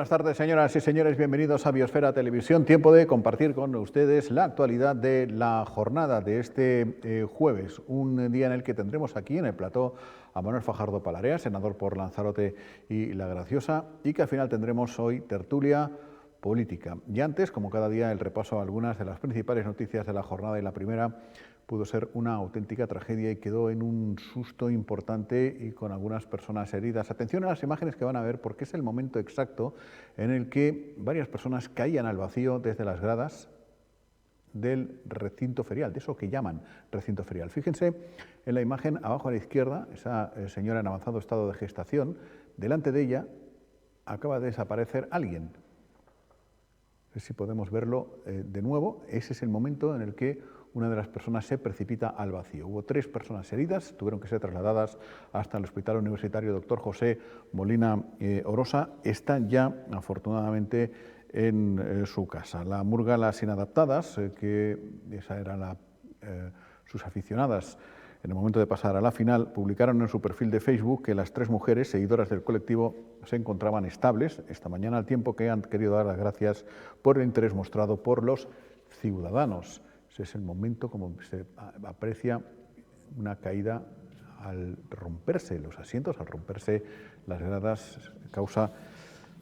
buenas tardes, señoras y señores. Bienvenidos a Biosfera Televisión. Tiempo de compartir con ustedes la actualidad de la jornada de este jueves. Un día en el que tendremos aquí en el plató a Manuel Fajardo Palarea, senador por Lanzarote y La Graciosa, y que al final tendremos hoy tertulia política. Y antes, como cada día, el repaso a algunas de las principales noticias de la jornada. Y la primera pudo ser una auténtica tragedia y quedó en un susto importante y con algunas personas heridas. Atención a las imágenes que van a ver, porque es el momento exacto en el que varias personas caían al vacío desde las gradas del recinto ferial, de eso que llaman recinto ferial. Fíjense en la imagen abajo a la izquierda, esa señora en avanzado estado de gestación. Delante de ella acaba de desaparecer alguien. A ver si podemos verlo de nuevo. Ese es el momento en el que una de las personas se precipita al vacío. Hubo 3 personas heridas, tuvieron que ser trasladadas hasta el Hospital Universitario Dr. José Molina Orosa. Están ya, afortunadamente, en su casa. La murga Las Inadaptadas, que esa era sus aficionadas en el momento de pasar a la final, publicaron en su perfil de Facebook que las 3 mujeres seguidoras del colectivo se encontraban estables esta mañana, al tiempo que han querido dar las gracias por el interés mostrado por los ciudadanos. Ese es el momento como se aprecia una caída al romperse los asientos, al romperse las gradas, causa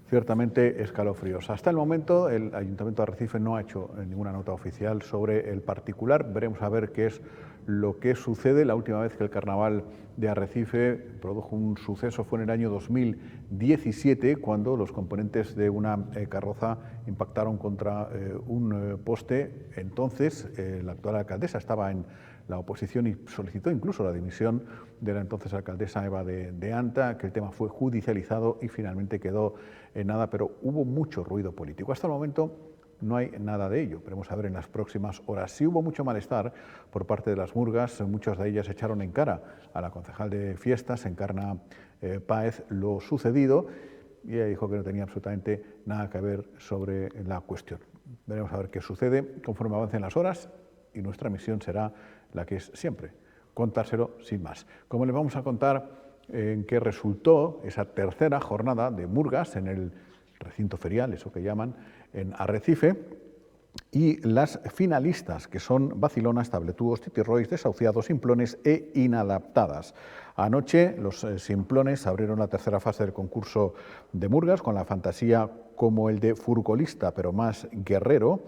ciertamente escalofríos. Hasta el momento el Ayuntamiento de Arrecife no ha hecho ninguna nota oficial sobre el particular. Veremos a ver qué es lo que sucede. La última vez que el Carnaval de Arrecife produjo un suceso fue en el año 2017, cuando los componentes de una carroza impactaron contra un poste. Entonces la actual alcaldesa estaba en la oposición y solicitó incluso la dimisión de la entonces alcaldesa Eva de Anta, que el tema fue judicializado y finalmente quedó en nada, pero hubo mucho ruido político. Hasta el momento no hay nada de ello. Veremos a ver en las próximas horas. Sí hubo mucho malestar por parte de las murgas. Muchas de ellas echaron en cara a la concejal de fiestas, Encarna Páez, lo sucedido, y ella dijo que no tenía absolutamente nada que ver sobre la cuestión. Veremos a ver qué sucede conforme avancen las horas, y nuestra misión será la que es siempre, contárselo sin más. Como les vamos a contar en qué resultó esa tercera jornada de murgas en el recinto ferial, eso que llaman, en Arrecife, y las finalistas, que son Vacilonas, Tabletúos, Titirrois, Desahuciados, Simplones e Inadaptadas. Anoche los Simplones abrieron la tercera fase del concurso de murgas con la fantasía como el de Furgolista, pero más guerrero,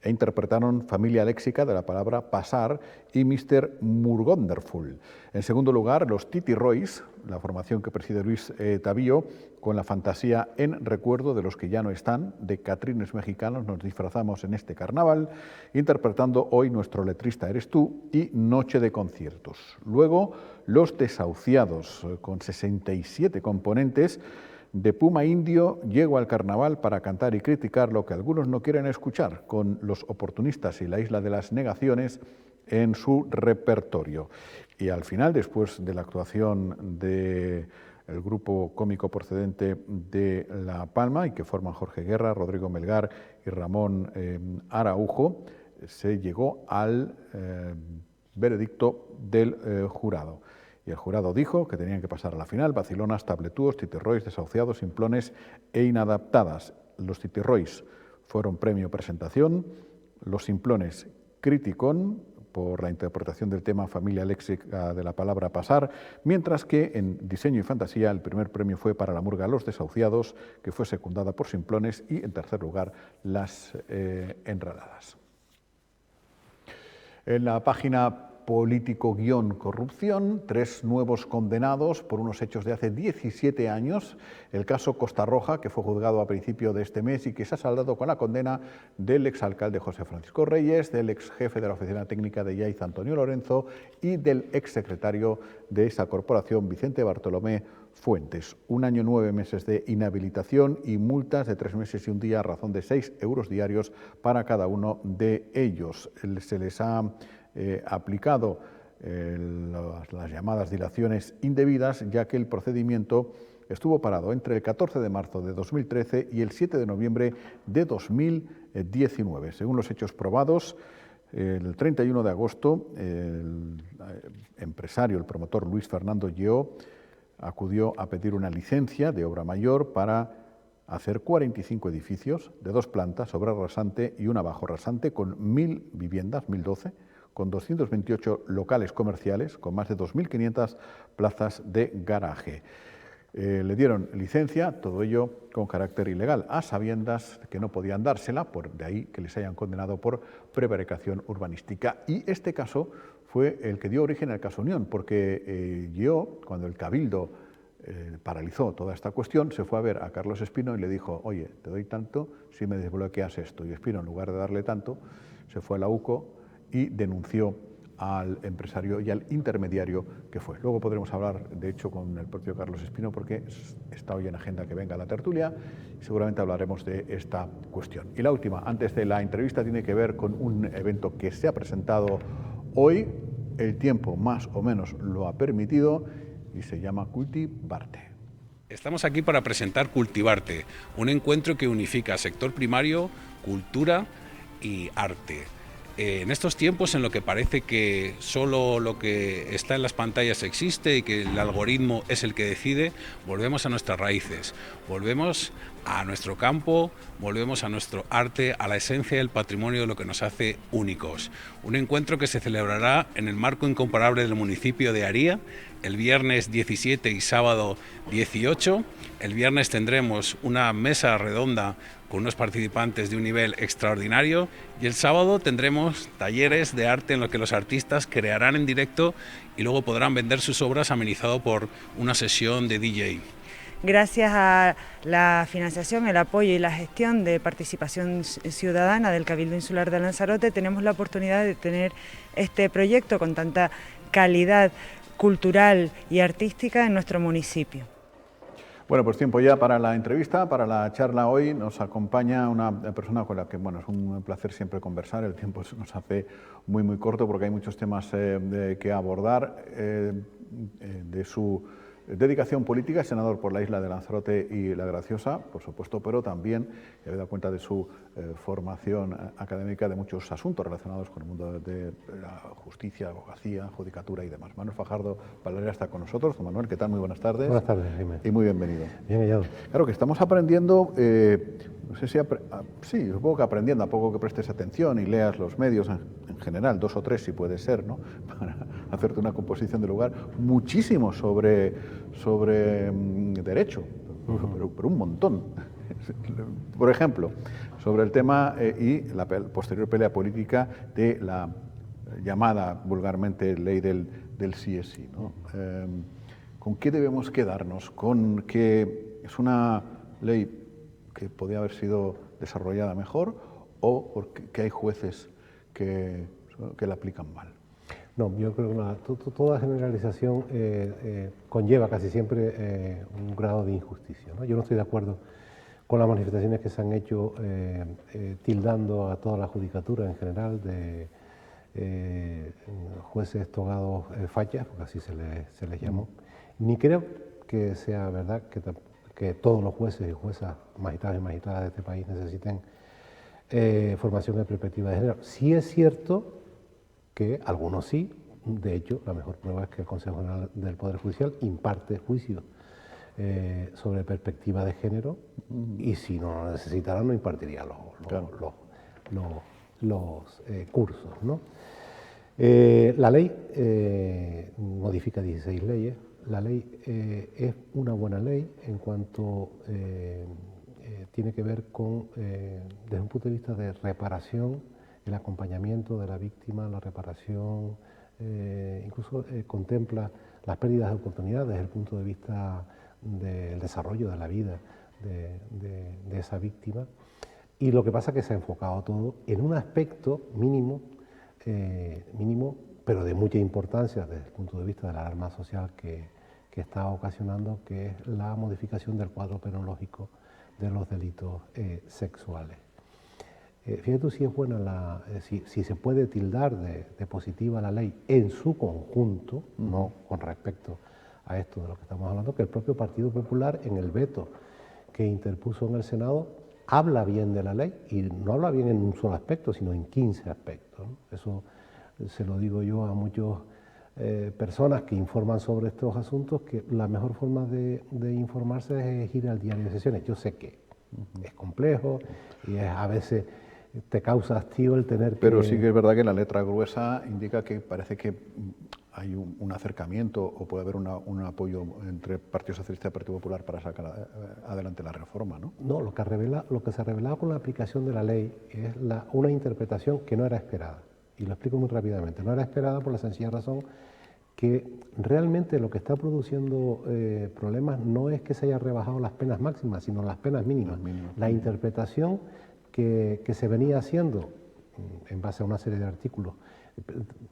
e interpretaron Familia Léxica de la palabra pasar y Mr. Murgonderful. En segundo lugar, los Titirrois, la formación que preside Luis Tavío, con la fantasía En recuerdo de los que ya no están, de Catrines mexicanos, nos disfrazamos en este carnaval, interpretando Hoy nuestro letrista eres tú y Noche de conciertos. Luego, los Desahuciados, con 67 componentes, de Puma Indio llego al carnaval para cantar y criticar lo que algunos no quieren escuchar, con Los oportunistas y La isla de las negaciones en su repertorio. Y al final, después de la actuación del grupo cómico procedente de La Palma, y que forman Jorge Guerra, Rodrigo Melgar y Ramón Araujo, se llegó al veredicto del jurado. Y el jurado dijo que tenían que pasar a la final Vacilonas, Tabletúos, Titirrois, Desahuciados, Simplones e Inadaptadas. Los Titirrois fueron premio presentación, los Simplones criticón por la interpretación del tema Familia Léxica de la palabra pasar, mientras que en diseño y fantasía el primer premio fue para la murga Los Desahuciados, que fue secundada por Simplones, y en tercer lugar Las Enredadas. En la página político-corrupción, 3 nuevos condenados por unos hechos de hace 17 años. El caso Costa Roja, que fue juzgado a principio de este mes y que se ha saldado con la condena del exalcalde José Francisco Reyes, del exjefe de la Oficina Técnica de Yaiza, Antonio Lorenzo, y del exsecretario de esa corporación, Vicente Bartolomé Fuentes. 1 año 9 meses de inhabilitación y multas de 3 meses y 1 día a razón de 6 euros diarios para cada uno de ellos. Se les ha aplicado las llamadas dilaciones indebidas, ya que el procedimiento estuvo parado entre el 14 de marzo de 2013 y el 7 de noviembre de 2019. Según los hechos probados, el 31 de agosto, el empresario, el promotor Luis Fernando Lleó, acudió a pedir una licencia de obra mayor para hacer 45 edificios de 2 plantas sobre rasante y una bajo rasante con 1.000 viviendas, 1.012, con 228 locales comerciales, con más de 2.500 plazas de garaje. Le dieron licencia, todo ello con carácter ilegal, a sabiendas que no podían dársela, de ahí que les hayan condenado por prevaricación urbanística. Y este caso fue el que dio origen al caso Unión, porque cuando el Cabildo paralizó toda esta cuestión, se fue a ver a Carlos Espino y le dijo: oye, te doy tanto si me desbloqueas esto. Y Espino, en lugar de darle tanto, se fue a la UCO y denunció al empresario y al intermediario que fue. Luego podremos hablar, de hecho, con el propio Carlos Espino, porque está hoy en agenda que venga a la tertulia y seguramente hablaremos de esta cuestión. Y la última, antes de la entrevista, tiene que ver con un evento que se ha presentado hoy. El tiempo más o menos lo ha permitido y se llama Cultivarte. Estamos aquí para presentar Cultivarte, un encuentro que unifica sector primario, cultura y arte. En estos tiempos en lo que parece que solo lo que está en las pantallas existe y que el algoritmo es el que decide, volvemos a nuestras raíces, volvemos a nuestro campo, volvemos a nuestro arte, a la esencia del patrimonio de lo que nos hace únicos. Un encuentro que se celebrará en el marco incomparable del municipio de Aría, el viernes 17 y sábado 18. El viernes tendremos una mesa redonda con unos participantes de un nivel extraordinario y el sábado tendremos talleres de arte en los que los artistas crearán en directo y luego podrán vender sus obras amenizado por una sesión de DJ. Gracias a la financiación, el apoyo y la gestión de participación ciudadana del Cabildo Insular de Lanzarote, tenemos la oportunidad de tener este proyecto con tanta calidad cultural y artística en nuestro municipio. Bueno, pues tiempo ya para la entrevista, para la charla. Hoy nos acompaña una persona con la que, bueno, es un placer siempre conversar. El tiempo se nos hace muy corto porque hay muchos temas que abordar. De su dedicación política, senador por la isla de Lanzarote y La Graciosa, por supuesto, pero también, he dado cuenta de su formación académica, de muchos asuntos relacionados con el mundo de la justicia, abogacía, judicatura y demás. Manuel Fajardo Valera está con nosotros. Don Manuel, ¿qué tal? Muy buenas tardes. Buenas tardes, Jiménez. Y muy bienvenido. Bien hallado. Claro que estamos aprendiendo, no sé si, sí, supongo que aprendiendo, a poco que prestes atención y leas los medios en general, 2 o 3 si puede ser, ¿no? Para hacerte una composición de lugar, muchísimo sobre derecho, pero un montón. Por ejemplo, sobre el tema y la posterior pelea política de la llamada vulgarmente ley del sí es sí, ¿no? ¿Con qué debemos quedarnos? ¿Con que es una ley que podía haber sido desarrollada mejor o porque hay jueces que la aplican mal? No, yo creo que toda generalización conlleva casi siempre un grado de injusticia, ¿no? Yo no estoy de acuerdo con las manifestaciones que se han hecho tildando a toda la judicatura en general de jueces togados fachas, porque así se les llamó. Ni creo que sea verdad que todos los jueces y juezas, magistrados y magistradas de este país necesiten formación de perspectiva de género. Sí es cierto que algunos sí, de hecho, la mejor prueba es que el Consejo General del Poder Judicial imparte juicios sobre perspectiva de género y si no lo necesitara no impartiría los cursos, ¿no? La ley modifica 16 leyes. La ley es una buena ley en cuanto tiene que ver con, desde un punto de vista de reparación, el acompañamiento de la víctima, la reparación, incluso contempla las pérdidas de oportunidades desde el punto de vista del desarrollo de la vida de esa víctima. Y lo que pasa es que se ha enfocado todo en un aspecto mínimo, pero de mucha importancia desde el punto de vista de la alarma social que está ocasionando, que es la modificación del cuadro penológico de los delitos sexuales. Fíjate tú si es buena si se puede tildar de positiva la ley en su conjunto, no con respecto a esto de lo que estamos hablando, que el propio Partido Popular en el veto que interpuso en el Senado habla bien de la ley y no habla bien en un solo aspecto, sino en 15 aspectos, ¿no? Eso se lo digo yo a muchas personas que informan sobre estos asuntos, que la mejor forma de informarse es ir al diario de sesiones. Yo sé que Es complejo y a veces te causa hastío el tener que... Pero sí que es verdad que la letra gruesa indica que parece que hay un acercamiento o puede haber un apoyo entre Partido Socialista y Partido Popular para sacar adelante la reforma, ¿no? No, lo que se revelaba con la aplicación de la ley es una interpretación que no era esperada. Y lo explico muy rápidamente. No era esperada por la sencilla razón que realmente lo que está produciendo problemas no es que se hayan rebajado las penas máximas, sino las penas mínimas. La interpretación que se venía haciendo en base a una serie de artículos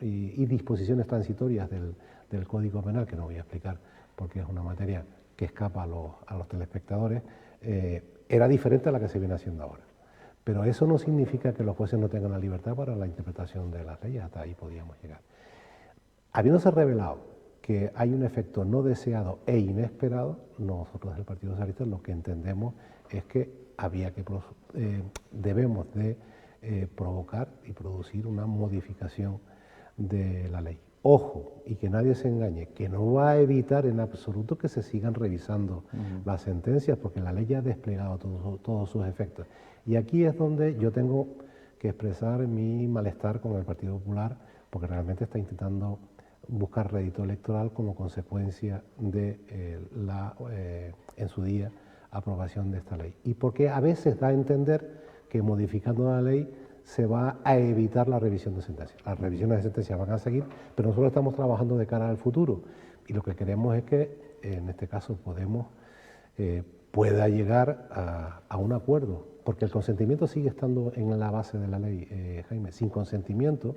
y disposiciones transitorias del Código Penal, que no voy a explicar porque es una materia que escapa a los telespectadores, era diferente a la que se viene haciendo ahora. Pero eso no significa que los jueces no tengan la libertad para la interpretación de las leyes, hasta ahí podíamos llegar. Habiéndose revelado que hay un efecto no deseado e inesperado, nosotros del Partido Socialista lo que entendemos es que debemos de provocar y producir una modificación de la ley. Ojo, y que nadie se engañe, que no va a evitar en absoluto que se sigan revisando las sentencias, porque la ley ya ha desplegado todos sus efectos. Y aquí es donde yo tengo que expresar mi malestar con el Partido Popular, porque realmente está intentando buscar rédito electoral como consecuencia de en su día, aprobación de esta ley. Y porque a veces da a entender que modificando la ley se va a evitar la revisión de sentencias. Las revisiones de sentencias van a seguir, pero nosotros estamos trabajando de cara al futuro y lo que queremos es que, en este caso, Podemos pueda llegar a un acuerdo, porque el consentimiento sigue estando en la base de la ley, Jaime. Sin consentimiento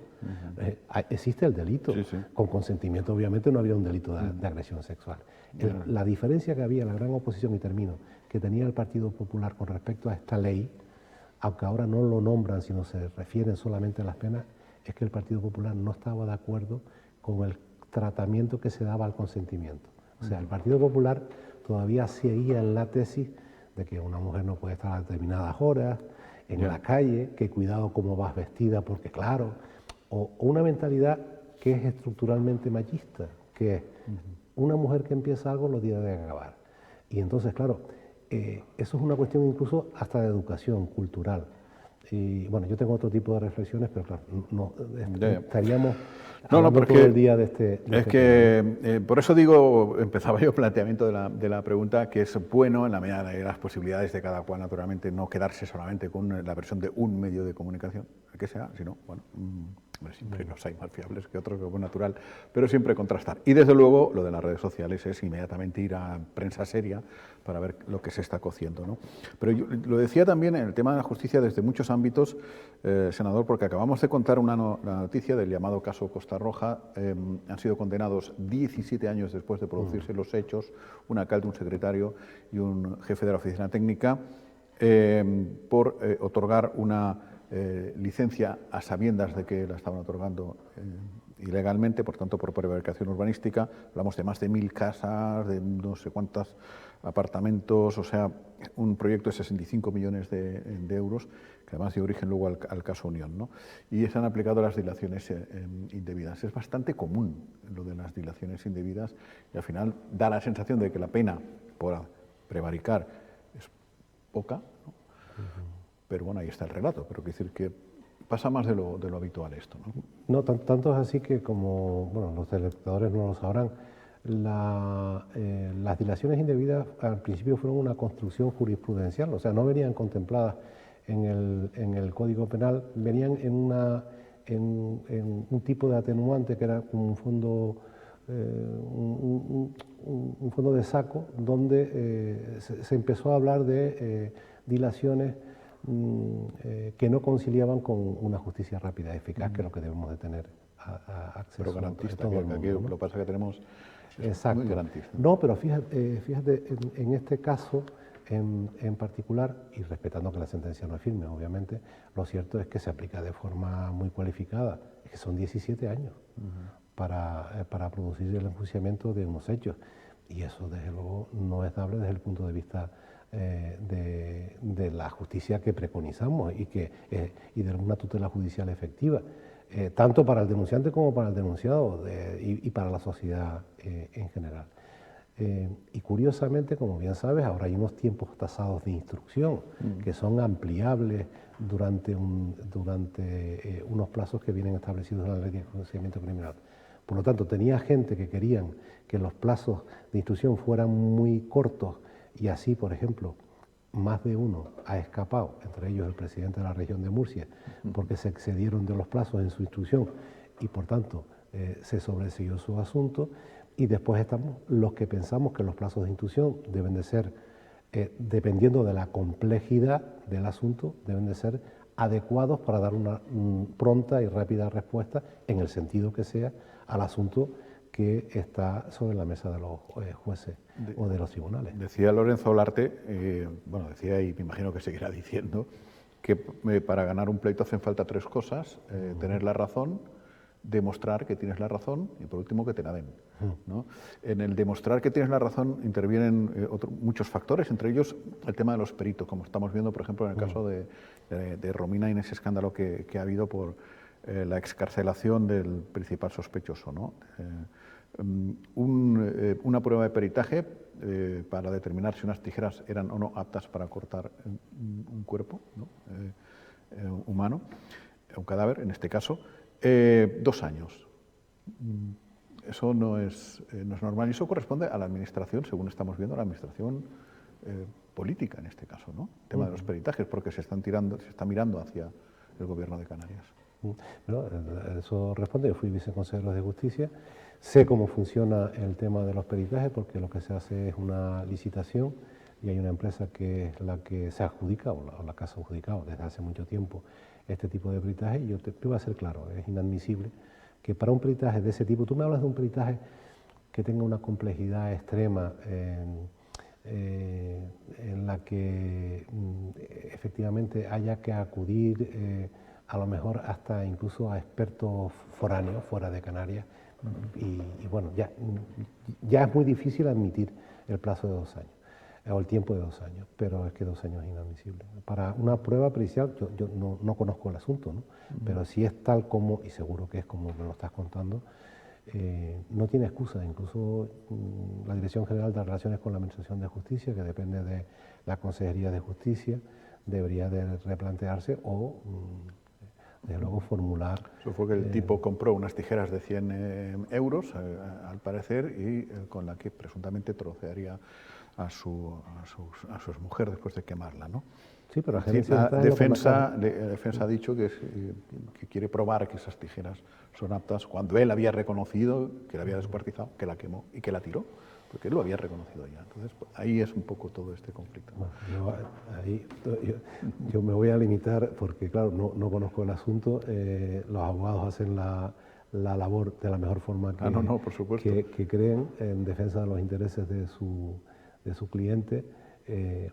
existe el delito. Sí, sí. Con consentimiento, obviamente, no había un delito de agresión sexual. La diferencia que había, la gran oposición, y termino, que tenía el Partido Popular con respecto a esta ley, aunque ahora no lo nombran, sino se refieren solamente a las penas, es que el Partido Popular no estaba de acuerdo con el tratamiento que se daba al consentimiento. O sea, el Partido Popular todavía seguía en la tesis de que una mujer no puede estar a determinadas horas en la calle, que cuidado cómo vas vestida, porque claro, o una mentalidad que es estructuralmente machista, que es una mujer que empieza algo lo tiene que acabar. Y entonces, claro, eso es una cuestión incluso hasta de educación cultural. Y bueno, yo tengo otro tipo de reflexiones, pero claro, estaríamos hablando todo el día de este tema. Por eso digo, empezaba yo el planteamiento de la pregunta, que es bueno en la medida de las posibilidades de cada cual, naturalmente, no quedarse solamente con la versión de un medio de comunicación, el que sea, sino, bueno, siempre los hay más fiables que otros, que es natural, pero siempre contrastar. Y desde luego, lo de las redes sociales es inmediatamente ir a prensa seria para ver lo que se está cociendo, ¿no? Pero yo lo decía también en el tema de la justicia desde muchos ámbitos, senador, porque acabamos de contar la noticia del llamado caso Costa Roja. Han sido condenados 17 años después de producirse los hechos, un alcalde, un secretario y un jefe de la oficina técnica, por otorgar una licencia a sabiendas de que la estaban otorgando ilegalmente, por tanto por prevaricación urbanística. Hablamos de más de 1000 casas, de no sé cuántos apartamentos, o sea, un proyecto de 65 millones de euros, que además dio origen luego al caso Unión, ¿no? Y se han aplicado las dilaciones indebidas. Es bastante común lo de las dilaciones indebidas y al final da la sensación de que la pena por prevaricar es poca, ¿no? Pero bueno, ahí está el relato, pero quiero decir que pasa más de lo habitual esto, ¿no? No, tanto es así que, como bueno, los telespectadores no lo sabrán, las dilaciones indebidas al principio fueron una construcción jurisprudencial, o sea, no venían contempladas en el Código Penal, venían en un tipo de atenuante que era un fondo, un fondo de saco, donde se empezó a hablar de dilaciones que no conciliaban con una justicia rápida y eficaz, que es lo que debemos de tener acceso. Pero garantista, que aquí lo que pasa es que tenemos... Exacto. Muy garantista. No, pero fíjate en este caso en particular, y respetando que la sentencia no es firme, obviamente, lo cierto es que se aplica de forma muy cualificada, es que son 17 años para producir el enjuiciamiento de unos hechos, y eso desde luego no es dable desde el punto de vista de la justicia que preconizamos y de alguna tutela judicial efectiva, tanto para el denunciante como para el denunciado y para la sociedad en general. Y curiosamente, como bien sabes, ahora hay unos tiempos tasados de instrucción que son ampliables durante unos plazos que vienen establecidos en la Ley de Enjuiciamiento Criminal. Por lo tanto, tenía gente que querían que los plazos de instrucción fueran muy cortos y así, por ejemplo, más de uno ha escapado, entre ellos el presidente de la región de Murcia, porque se excedieron de los plazos en su instrucción y por tanto se sobreseyó su asunto. Y después estamos los que pensamos que los plazos de instrucción deben de ser, dependiendo de la complejidad del asunto, deben de ser adecuados para dar una pronta y rápida respuesta, en el sentido que sea, al asunto que está sobre la mesa de los jueces o de los tribunales. Decía Lorenzo Olarte, bueno, decía y me imagino que seguirá diciendo, que para ganar un pleito hacen falta tres cosas: tener la razón, demostrar que tienes la razón y, por último, que te la den, ¿no? En el demostrar que tienes la razón intervienen muchos factores, entre ellos el tema de los peritos, como estamos viendo, por ejemplo, en el caso de Romina y en ese escándalo que ha habido por la excarcelación del principal sospechoso, ¿no? Una prueba de peritaje para determinar si unas tijeras eran o no aptas para cortar un cuerpo, ¿no? Humano, un cadáver en este caso. 2 años. Eso no es normal y eso corresponde a la administración, según estamos viendo, a la administración política en este caso, ¿no? El tema de los peritajes, porque se está mirando hacia el Gobierno de Canarias. Bueno, eso responde. Yo fui viceconsejero de Justicia, sé cómo funciona el tema de los peritajes, porque lo que se hace es una licitación y hay una empresa que es la que se adjudica o la que ha adjudicado desde hace mucho tiempo este tipo de peritaje. Y yo te voy a ser claro, es inadmisible que para un peritaje de ese tipo, tú me hablas de un peritaje que tenga una complejidad extrema, en la que efectivamente haya que acudir a lo mejor hasta incluso a expertos foráneos fuera de Canarias, y bueno, ya es muy difícil admitir el plazo de 2 años. O el tiempo de 2 años, pero es que 2 años es inadmisible. Para una prueba pericial, yo no conozco el asunto, ¿no? Pero si es tal como, y seguro que es como me lo estás contando, no tiene excusa. Incluso la Dirección General de Relaciones con la Administración de Justicia, que depende de la Consejería de Justicia, debería de replantearse o, desde luego, formular... Eso fue que el tipo compró unas tijeras de 100 euros, al parecer, y con la que presuntamente trocearía a su mujer después de quemarla, ¿no? Sí, pero la defensa ha dicho que quiere probar que esas tijeras son aptas, cuando él había reconocido que la había descuartizado, que la quemó y que la tiró, porque él lo había reconocido ya. Entonces, pues, ahí es un poco todo este conflicto. Bueno, yo me voy a limitar, porque claro, no conozco el asunto. Los abogados hacen la labor de la mejor forma por supuesto, que creen, en defensa de los intereses de su cliente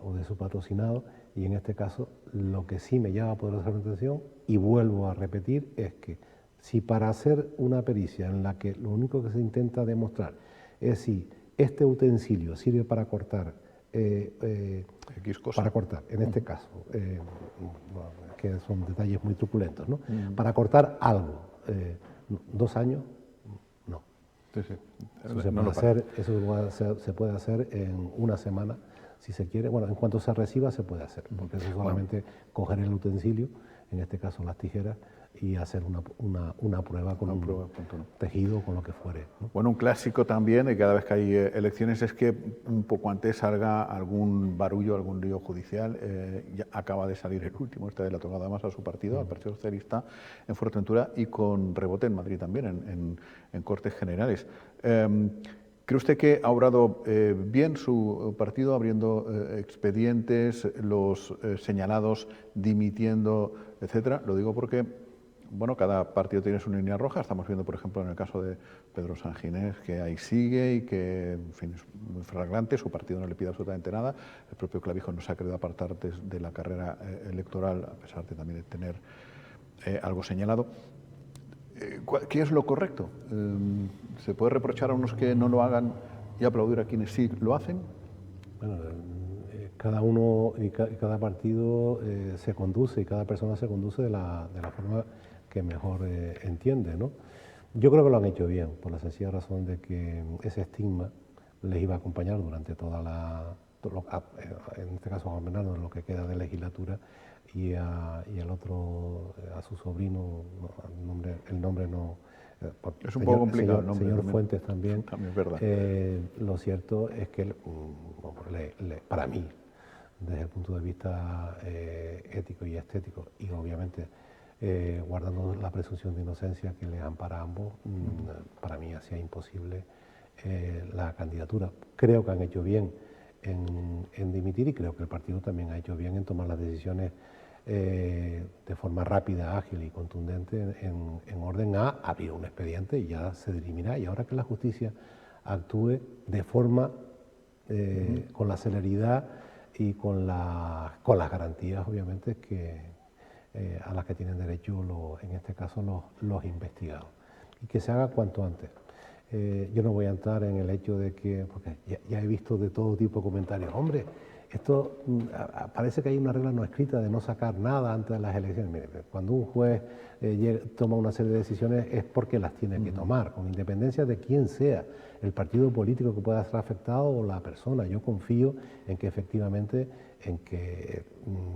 o de su patrocinado, y en este caso lo que sí me llama poderosamente la atención, y vuelvo a repetir, es que si para hacer una pericia en la que lo único que se intenta demostrar es si este utensilio sirve para cortar, X cosa. para cortar, en este caso, que son detalles muy truculentos, ¿no? Para cortar algo, 2 años, no. Sí, sí. Eso se puede hacer en 1 semana, si se quiere. Bueno, en cuanto se reciba se puede hacer, porque eso es solamente coger el utensilio, en este caso las tijeras, y hacer una prueba con un tejido, con lo que fuere, ¿no? Bueno, un clásico también de cada vez que hay elecciones es que un poco antes salga algún barullo, algún lío judicial. Ya acaba de salir el último, de la tocada más a su partido, al Partido Socialista, en Fuerteventura, y con rebote en Madrid también, en Cortes Generales. ¿Cree usted que ha obrado bien su partido abriendo expedientes, los señalados dimitiendo, etcétera? Lo digo porque, bueno, cada partido tiene su línea roja. Estamos viendo, por ejemplo, en el caso de Pedro Sanginés, que ahí sigue y que, en fin, es muy flagrante. Su partido no le pide absolutamente nada. El propio Clavijo no se ha querido apartar de la carrera electoral, a pesar de también tener algo señalado. ¿Qué es lo correcto? ¿Se puede reprochar a unos que no lo hagan y aplaudir a quienes sí lo hacen? Bueno, cada uno y cada partido se conduce, y cada persona se conduce de la forma que mejor entiende, ¿no? Yo creo que lo han hecho bien, por la sencilla razón de que ese estigma les iba a acompañar durante toda en este caso a Juan Bernardo, en lo que queda de legislatura, y al otro, a su sobrino, el nombre no... Es un poco complicado el nombre. Señor también. Fuentes también. También es verdad. Lo cierto es que, para mí, desde el punto de vista ético y estético, y obviamente guardando la presunción de inocencia que les ampara a ambos, para mí hacía imposible la candidatura. Creo que han hecho bien en dimitir, y creo que el partido también ha hecho bien en tomar las decisiones de forma rápida, ágil y contundente en orden a abrir un expediente, y ya se dirimirá. Y ahora que la justicia actúe de forma con la celeridad y con las garantías, obviamente, a las que tienen derecho, en este caso, los investigados. Y que se haga cuanto antes. Yo no voy a entrar en el hecho de que, porque ya he visto de todo tipo de comentarios, hombre, esto parece que hay una regla no escrita de no sacar nada antes de las elecciones. Mire, cuando un juez toma una serie de decisiones es porque las tiene que tomar, con independencia de quién sea el partido político que pueda ser afectado o la persona. Yo confío en que efectivamente, en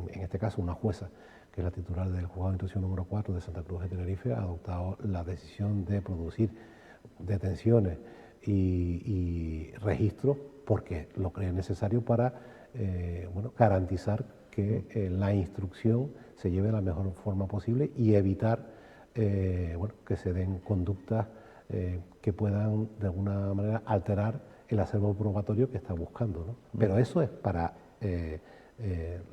este caso una jueza, que es la titular del Juzgado de Instrucción número 4 de Santa Cruz de Tenerife, ha adoptado la decisión de producir detenciones y registros porque lo cree necesario para garantizar que la instrucción se lleve de la mejor forma posible y evitar que se den conductas que puedan de alguna manera alterar el acervo probatorio que está buscando, ¿no? Pero eso es para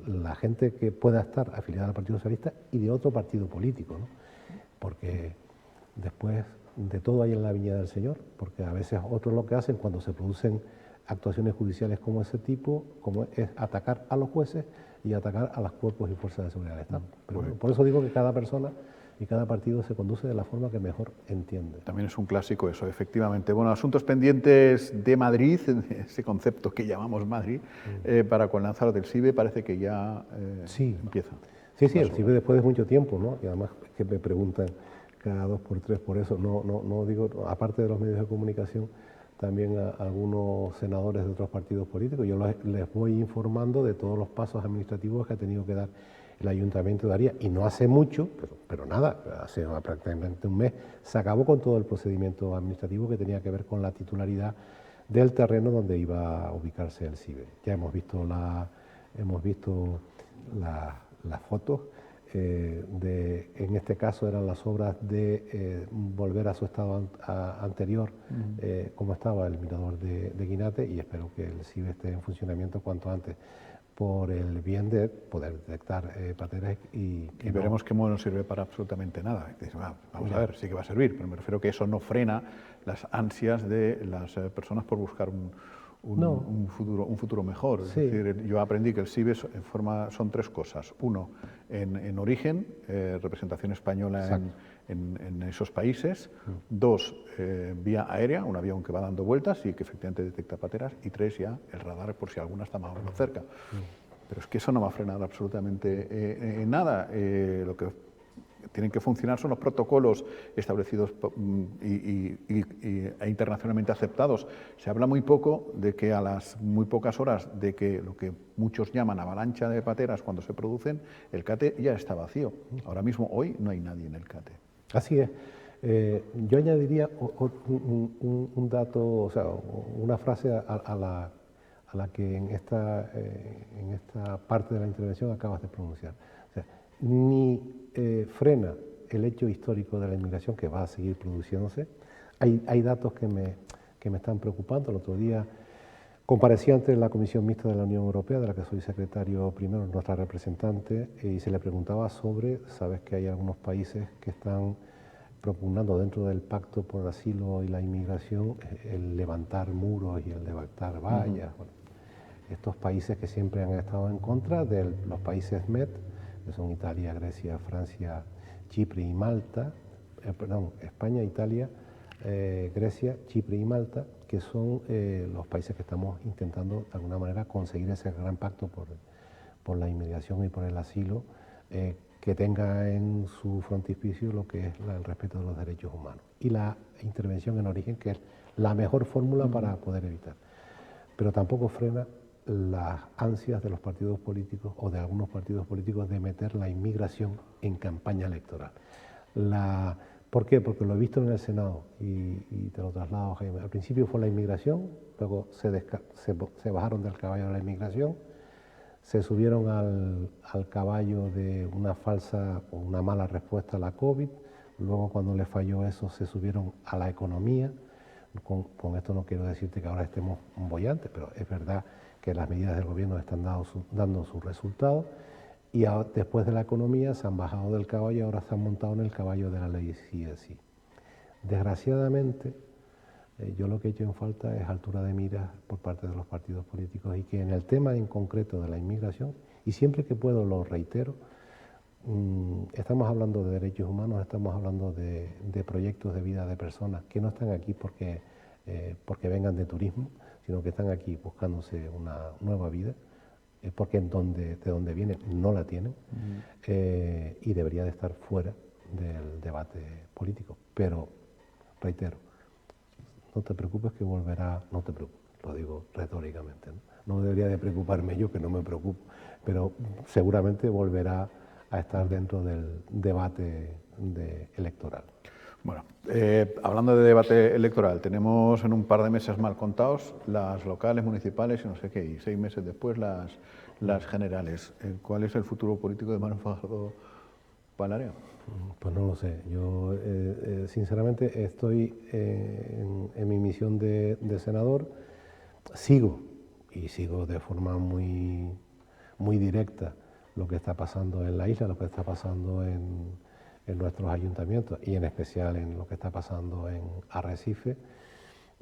la gente que pueda estar afiliada al Partido Socialista y de otro partido político, ¿no? Porque después de todo hay en la viña del Señor, porque a veces otros lo que hacen cuando se producen actuaciones judiciales como ese tipo, como es atacar a los jueces y atacar a los cuerpos y fuerzas de seguridad del Estado. Pero bueno, por eso digo que cada persona y cada partido se conduce de la forma que mejor entiende. También es un clásico eso, efectivamente. Bueno, asuntos pendientes de Madrid, ese concepto que llamamos Madrid, para con Lanzarote del CIBE parece que ya empieza. Sí, el CIBE después de mucho tiempo, ¿no? Y además es que me preguntan cada 2 por 3 por eso, no digo, aparte de los medios de comunicación, también a algunos senadores de otros partidos políticos. Yo les voy informando de todos los pasos administrativos que ha tenido que dar el Ayuntamiento de Aría, y no hace mucho, pero nada, hace prácticamente un mes, se acabó con todo el procedimiento administrativo que tenía que ver con la titularidad del terreno donde iba a ubicarse el CIBE. Ya hemos visto las fotos. En este caso eran las obras de volver a su estado anterior, como estaba el mirador de Guinate, y espero que el CIBE esté en funcionamiento cuanto antes, por el bien de poder detectar pateras y veremos que no sirve para absolutamente nada. Vamos a ver, sí que va a servir, pero me refiero que eso no frena las ansias de las personas por buscar un futuro mejor. Sí. Es decir, yo aprendí que el CIBE son 3 cosas. Uno, en origen, representación española en esos países. 2, vía aérea, un avión que va dando vueltas y que efectivamente detecta pateras. Y 3, ya el radar por si alguna está más o menos cerca. Pero es que eso no va a frenar absolutamente nada. Lo que tienen que funcionar son los protocolos establecidos e internacionalmente aceptados. Se habla muy poco de que a las muy pocas horas de que lo que muchos llaman avalancha de pateras cuando se producen, el CATE ya está vacío. Ahora mismo, hoy, no hay nadie en el CATE. Así es. Yo añadiría un dato, o sea, una frase a la que en esta parte de la intervención acabas de pronunciar. O sea, ni frena el hecho histórico de la inmigración, que va a seguir produciéndose. Hay datos que me están preocupando. El otro día comparecí ante la Comisión Mixta de la Unión Europea, de la que soy secretario primero, nuestra representante, y se le preguntaba sobre, sabes que hay algunos países que están propugnando dentro del Pacto por el Asilo y la Inmigración el levantar muros y el levantar vallas. Bueno, estos países que siempre han estado en contra de los países MED, que son Italia, Grecia, Francia, Chipre y Malta, España, Italia, Grecia, Chipre y Malta, que son los países que estamos intentando de alguna manera conseguir ese gran pacto por la inmigración y por el asilo, que tenga en su frontispicio lo que es el respeto de los derechos humanos y la intervención en origen, que es la mejor fórmula para poder evitar. pero tampoco frena las ansias de los partidos políticos o de algunos partidos políticos de meter la inmigración en campaña electoral. ¿Por qué? Porque lo he visto en el Senado y te lo traslado, Jaime. Al principio fue la inmigración, luego se bajaron del caballo de la inmigración, se subieron al caballo de una falsa o una mala respuesta a la COVID, luego cuando les falló eso se subieron a la economía. Con esto no quiero decirte que ahora estemos bollantes, pero es verdad que las medidas del gobierno están dando sus resultados y después de la economía se han bajado del caballo y ahora se han montado en el caballo de la ley sí es sí. Desgraciadamente, yo lo que he hecho en falta es altura de miras por parte de los partidos políticos y que en el tema en concreto de la inmigración, y siempre que puedo lo reitero, estamos hablando de derechos humanos, estamos hablando de proyectos de vida de personas que no están aquí porque vengan de turismo, sino que están aquí buscándose una nueva vida, porque de donde vienen no la tienen, y debería de estar fuera del debate político. Pero, reitero, no te preocupes que volverá, no te preocupes, lo digo retóricamente, no debería de preocuparme yo, que no me preocupo, pero seguramente volverá a estar dentro del debate electoral. Bueno, hablando de debate electoral, tenemos en un par de meses mal contados las locales, municipales y no sé qué, y 6 meses después las generales. ¿Cuál es el futuro político de Manuel Fajardo Palarea? Pues no lo sé. Yo sinceramente estoy en mi misión de senador, sigo de forma muy directa lo que está pasando en la isla, lo que está pasando en nuestros ayuntamientos y en especial en lo que está pasando en Arrecife.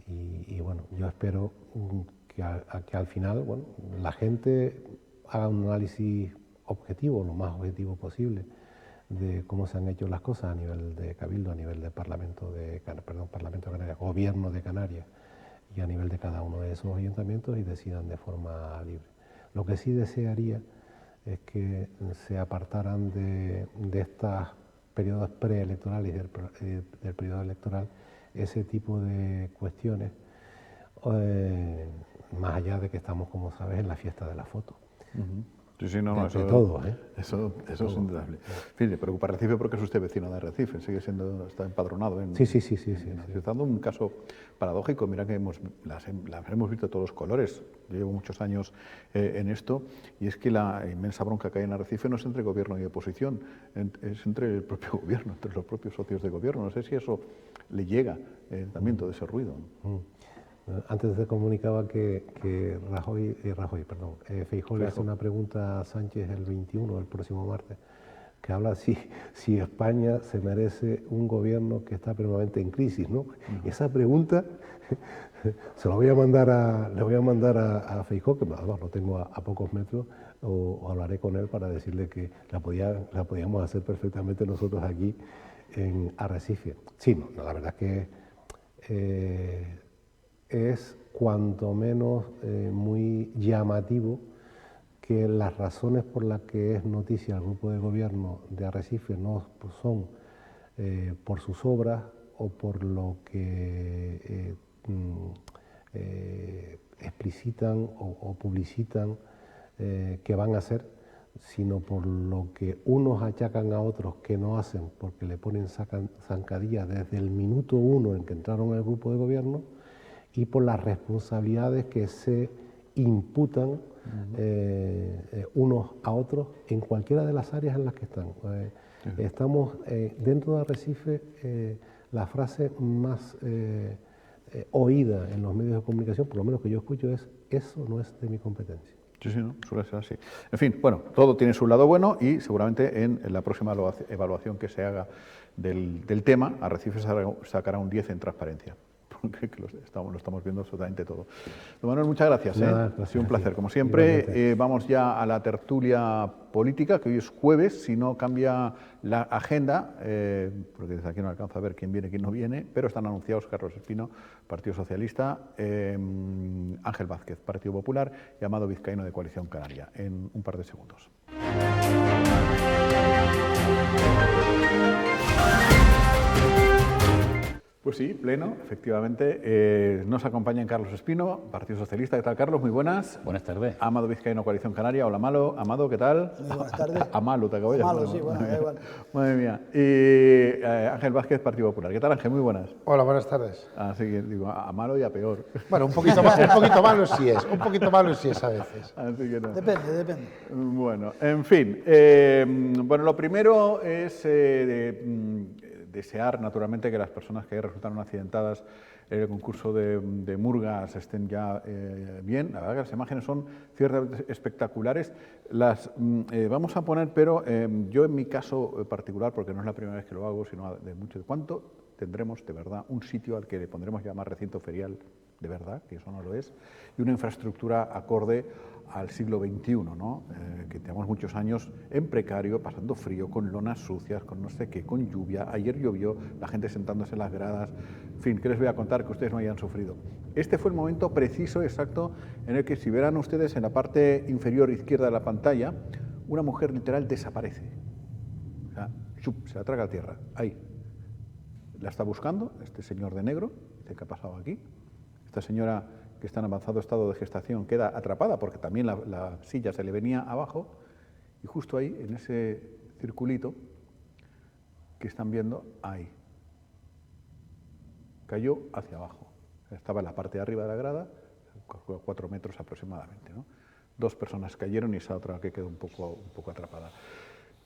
Y bueno, yo espero que al final la gente haga un análisis objetivo, lo más objetivo posible, de cómo se han hecho las cosas a nivel de Cabildo, a nivel de Parlamento de Canarias, Gobierno de Canarias, y a nivel de cada uno de esos ayuntamientos, y decidan de forma libre. Lo que sí desearía es que se apartaran de estos periodos preelectorales y del periodo electoral ese tipo de cuestiones, más allá de que estamos, como sabes, en la fiesta de la foto. Sí, sí, no, eso, todo, eso es indudable. En fin, le preocupa Arrecife porque es usted vecino de Arrecife, está empadronado en... Sí. Dando un caso paradójico, mira que las hemos visto de todos los colores. Yo llevo muchos años en esto, y es que la inmensa bronca que hay en Arrecife no es entre gobierno y oposición, es entre el propio gobierno, entre los propios socios de gobierno. No sé si eso le llega también todo ese ruido. Antes te comunicaba que Feijóo le hace una pregunta a Sánchez el 21, el próximo martes, que habla si España se merece un gobierno que está permanentemente en crisis, ¿no? Esa pregunta se la voy a mandar a Feijóo, que además lo tengo a pocos metros, o hablaré con él para decirle que la podíamos hacer perfectamente nosotros aquí en Arrecife. Sí, no, la verdad es que es cuanto menos muy llamativo que las razones por las que es noticia el grupo de gobierno de Arrecife no son por sus obras o por lo que explicitan o publicitan que van a hacer, sino por lo que unos achacan a otros que no hacen porque le ponen zancadillas desde el minuto 1 en que entraron en el grupo de gobierno, y por las responsabilidades que se imputan unos a otros en cualquiera de las áreas en las que están. Estamos dentro de Arrecife, la frase más oída en los medios de comunicación, por lo menos que yo escucho, es: eso no es de mi competencia. Sí, no, suele ser así. En fin, bueno, todo tiene su lado bueno, y seguramente en la próxima evaluación que se haga del tema, Arrecife sacará un 10 en transparencia. Porque lo estamos viendo absolutamente todo. Don Manuel, muchas gracias. Ha sido un placer. Como siempre, vamos ya a la tertulia política, que hoy es jueves, si no cambia la agenda, porque desde aquí no alcanza a ver quién viene y quién no viene, pero están anunciados Carlos Espino, Partido Socialista, Ángel Vázquez, Partido Popular, y Amado Vizcaíno, de Coalición Canaria, en un par de segundos. Pues sí, pleno, efectivamente. Nos acompaña Carlos Espino, Partido Socialista. ¿Qué tal, Carlos? Muy buenas. Buenas tardes. Amado Vizcaíno, Coalición Canaria. Hola, Amado, ¿qué tal? Muy buenas tardes. Amalo, te acabo de llamar. Amalo, sí, bueno, da igual. Madre mía. Y Ángel Vázquez, Partido Popular. ¿Qué tal, Ángel? Muy buenas. Hola, buenas tardes. Así que digo, a malo y a peor. Bueno, un poquito malo sí es, a veces. Así que no. Depende. Bueno, en fin. Bueno, lo primero es desear, naturalmente, que las personas que resultaron accidentadas en el concurso de Murgas estén ya bien. La verdad que las imágenes son ciertamente espectaculares. Las vamos a poner, pero yo en mi caso particular, porque no es la primera vez que lo hago, sino de mucho, ¿cuánto tendremos de verdad un sitio al que le pondremos llamar recinto ferial de verdad, que eso no lo es, y una infraestructura acorde al siglo XXI, ¿no? Que tenemos muchos años en precario, pasando frío, con lonas sucias, con no sé qué, con lluvia. Ayer llovió, la gente sentándose en las gradas. En fin, ¿qué les voy a contar que ustedes no hayan sufrido? Este fue el momento preciso, exacto, en el que, si verán ustedes en la parte inferior izquierda de la pantalla, una mujer literal desaparece. O sea, ¡chup!, se la traga a tierra. Ahí. La está buscando este señor de negro. ¿Qué ha pasado aquí? Esta señora, que está en avanzado estado de gestación, queda atrapada porque también la silla se le venía abajo, y justo ahí, en ese circulito que están viendo, ahí, cayó hacia abajo. Estaba en la parte de arriba de la grada, 4 metros aproximadamente, ¿no? 2 personas cayeron y esa otra que quedó un poco atrapada.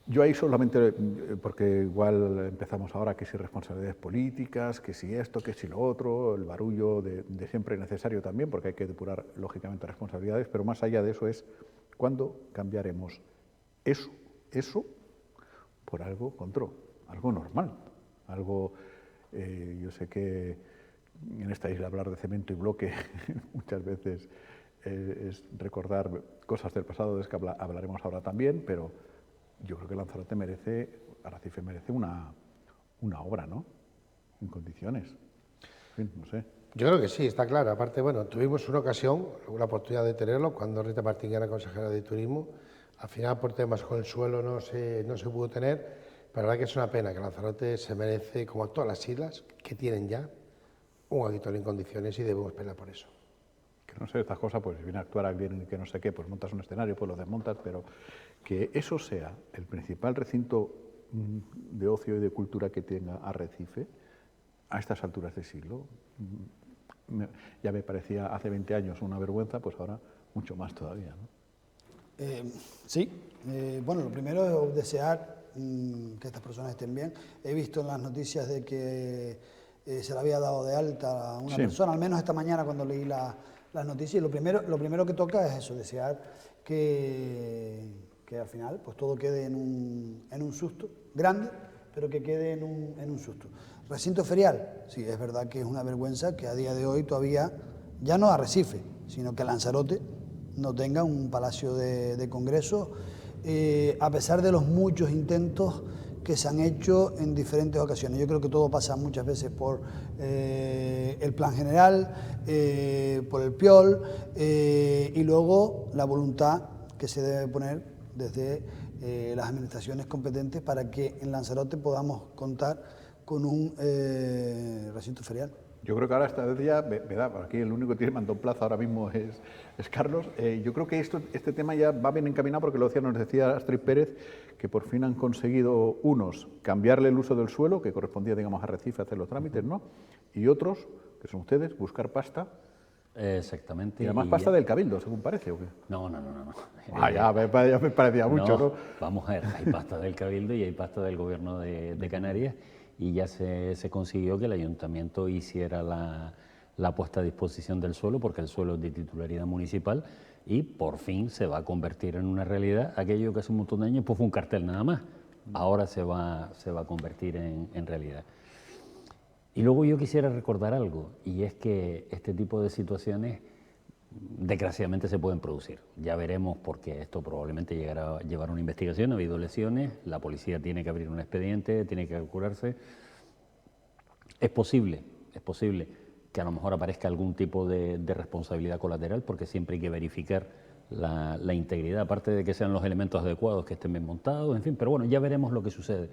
Yo ahí solamente, porque igual empezamos ahora que si responsabilidades políticas, que si esto, que si lo otro, el barullo de siempre necesario también, porque hay que depurar lógicamente responsabilidades, pero más allá de eso es cuándo cambiaremos eso por algo algo normal, algo, yo sé que en esta isla hablar de cemento y bloque muchas veces es recordar cosas del pasado, de las que hablaremos ahora también, pero yo creo que Lanzarote Arrecife merece una obra, ¿no? En condiciones. En fin, no sé. Yo creo que sí, está claro. Aparte, bueno, tuvimos una ocasión, la oportunidad de tenerlo, cuando Rita Martín era consejera de Turismo. Al final, por temas con el suelo, no se pudo tener. Pero la verdad que es una pena que Lanzarote se merece, como todas las islas, que tienen ya un auditorio en condiciones, y debemos pelear por eso. Que no sé, estas cosas, pues si viene a actuar alguien que no sé qué, pues montas un escenario, pues lo desmontas, pero que eso sea el principal recinto de ocio y de cultura que tenga Arrecife a estas alturas de siglo, ya me parecía hace 20 años una vergüenza, pues ahora mucho más todavía, ¿no? Sí, bueno, lo primero es desear que estas personas estén bien. He visto en las noticias de que se le había dado de alta a una persona, al menos esta mañana cuando leí las noticias, y lo primero que toca es eso, desear que al final pues todo quede en un susto grande, pero que quede en un susto. Recinto ferial, sí, es verdad que es una vergüenza que a día de hoy todavía, ya no Arrecife, sino que Lanzarote no tenga un palacio de congreso, a pesar de los muchos intentos que se han hecho en diferentes ocasiones. Yo creo que todo pasa muchas veces por el plan general, por el PIOL, y luego la voluntad que se debe poner desde las administraciones competentes para que en Lanzarote podamos contar con un recinto ferial. Yo creo que ahora esta vez ya, aquí el único que tiene mando en plaza ahora mismo es Carlos. Yo creo que este tema ya va bien encaminado, porque nos decía Astrid Pérez, que por fin han conseguido unos cambiarle el uso del suelo, que correspondía, digamos, a Arrecife hacer los trámites, ¿no? Y otros, que son ustedes, buscar pasta. Exactamente. Y además pasta del Cabildo, según parece, ¿o qué? No. Ya me parecía mucho, ¿no? Vamos a ver, hay pasta del Cabildo y hay pasta del Gobierno de Canarias, y ya se consiguió que el Ayuntamiento hiciera la puesta a disposición del suelo, porque el suelo es de titularidad municipal, y por fin se va a convertir en una realidad. Aquello que hace un montón de años pues fue un cartel nada más, ahora se va a convertir en realidad. Y luego yo quisiera recordar algo, y es que este tipo de situaciones desgraciadamente se pueden producir. Ya veremos, porque esto probablemente llegará a llevar una investigación. Ha habido lesiones, la policía tiene que abrir un expediente, tiene que calcularse. Es posible que a lo mejor aparezca algún tipo de responsabilidad colateral, porque siempre hay que verificar la integridad, aparte de que sean los elementos adecuados, que estén bien montados, en fin, pero bueno, ya veremos lo que sucede.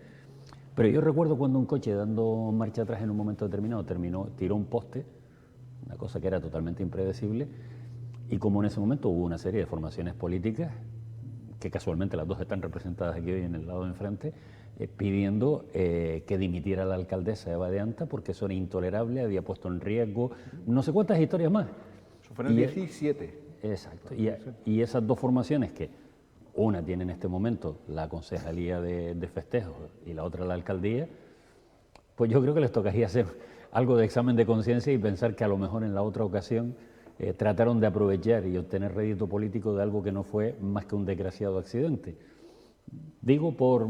Pero yo recuerdo cuando un coche dando marcha atrás en un momento determinado tiró un poste, una cosa que era totalmente impredecible, y como en ese momento hubo una serie de formaciones políticas, que casualmente las dos están representadas aquí hoy en el lado de enfrente, pidiendo que dimitiera la alcaldesa Eva de Anta porque eso era intolerable, había puesto en riesgo no sé cuántas historias más. Eso fue en el 17. Exacto. Y esas dos formaciones, que una tiene en este momento la concejalía de festejos y la otra la alcaldía, pues yo creo que les tocaría hacer algo de examen de conciencia y pensar que a lo mejor en la otra ocasión trataron de aprovechar y obtener rédito político de algo que no fue más que un desgraciado accidente. Digo por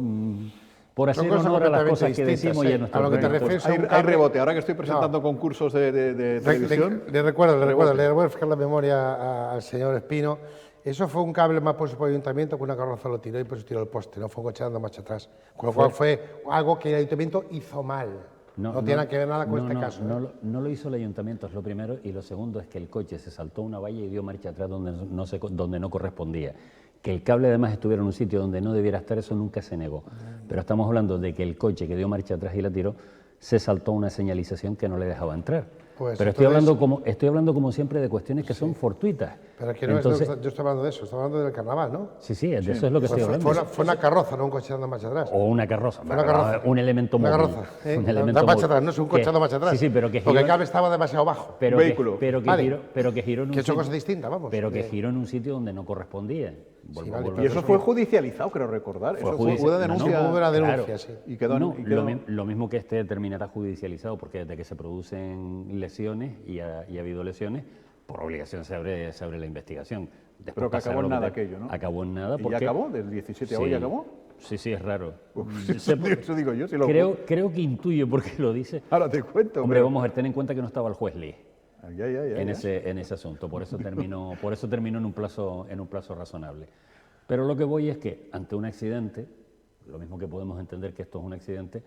hacer honor a las cosas que decimos y a nuestro a lo que te refieres. Hay rebote. Ahora que estoy presentando concursos de televisión... Le recuerdo a fijar la memoria al señor Espino. Eso fue un cable más puesto por el ayuntamiento que una carroza lo tiró y pues tiró el poste, no fue un coche dando marcha atrás. Con lo cual fue algo que el ayuntamiento hizo mal. No tiene que ver nada con este caso. No lo hizo el ayuntamiento, es lo primero, y lo segundo es que el coche se saltó una valla y dio marcha atrás donde no correspondía. Que el cable además estuviera en un sitio donde no debiera estar, eso nunca se negó. Pero estamos hablando de que el coche que dio marcha atrás y la tiró, se saltó una señalización que no le dejaba entrar. Pues pero entonces, estoy hablando como siempre de cuestiones que son fortuitas. Pero aquí no entonces, yo estoy hablando de eso, estoy hablando del carnaval, ¿no? Sí, de eso es lo que estoy hablando. Fue una carroza, no un coche dando marcha atrás. O una carroza. Una carroza. Un elemento móvil. Una carroza. Dando marcha atrás, no es un coche dando marcha atrás. Sí, pero que giró, porque el cable estaba demasiado bajo. Vehículo. Pero que giró en un sitio. Que son cosas distintas, vamos. Pero que giró en un sitio donde no correspondía. Y eso fue judicializado, creo recordar. Eso fue una denuncia. Hubo una denuncia, sí. Y lo mismo que este terminará judicializado, porque desde que se producen lesiones y ha habido lesiones, por obligación se abre la investigación. Después pero que acabó en nada aquello, ¿no? Acabó en nada. ¿Y ya acabó? ¿Del 17 a hoy acabó? Sí, es raro. Eso digo yo. Creo que intuyo por qué lo dice. Ahora te cuento. Hombre, vamos a ver, ten en cuenta que no estaba el juez Lee. En ese asunto, por eso terminó en un plazo razonable. Pero lo que voy es que ante un accidente, lo mismo que podemos entender que esto es un accidente,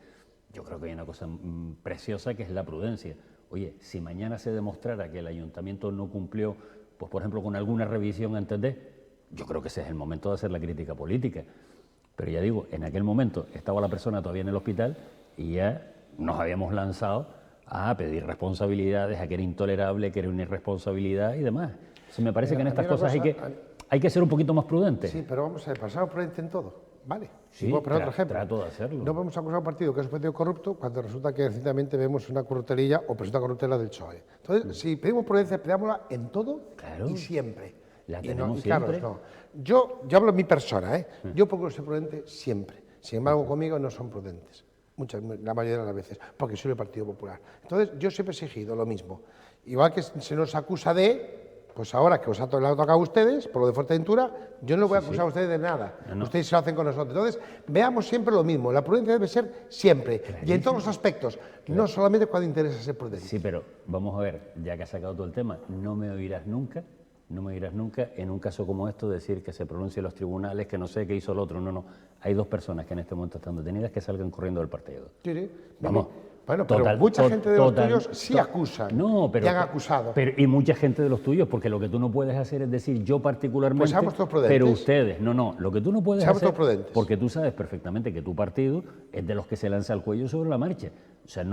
yo creo que hay una cosa preciosa que es la prudencia. Oye, si mañana se demostrara que el ayuntamiento no cumplió, pues por ejemplo con alguna revisión antes de, yo creo que ese es el momento de hacer la crítica política. Pero ya digo, en aquel momento estaba la persona todavía en el hospital y ya nos habíamos lanzado a pedir responsabilidades, a que era intolerable, que era una irresponsabilidad y demás. Entonces me parece que en estas cosas hay que ser un poquito más prudente. Sí, pero vamos a ver, pasamos prudente en todo, ¿vale? Sí, otro ejemplo. Trato de hacerlo. No vamos a acusar a un partido que es un partido corrupto cuando resulta que recientemente vemos una corruptelilla o presunta corruptela del PSOE. Entonces, si pedimos prudencia, pedámosla en todo y siempre. La tenemos siempre. Claro, no. Yo hablo en mi persona, ¿eh? Yo procuro ser prudente siempre. Sin embargo, conmigo no son prudentes. La mayoría de las veces, porque soy del Partido Popular. Entonces, yo siempre he exigido lo mismo. Igual que se nos acusa pues ahora que os ha tocado a ustedes, por lo de Fuerteventura, yo no voy a acusar a ustedes de nada. No. Ustedes se lo hacen con nosotros. Entonces, veamos siempre lo mismo. La prudencia debe ser siempre, y en todos los aspectos, no solamente cuando interesa ser prudente. Sí, pero vamos a ver, ya que has sacado todo el tema, no me oirás nunca en un caso como esto decir que se pronuncie los tribunales, que no sé qué hizo el otro. No. Hay dos personas que en este momento están detenidas que salgan corriendo del partido. Sí. Vamos. Bueno, pero mucha gente de los tuyos sí acusan y han acusado. Y mucha gente de los tuyos, porque lo que tú no puedes hacer es decir yo particularmente, pues seamos todos prudentes. Pero ustedes, lo que tú no puedes seamos hacer, todos prudentes. Porque tú sabes perfectamente que tu partido es de los que se lanza al cuello sobre la marcha. O sea,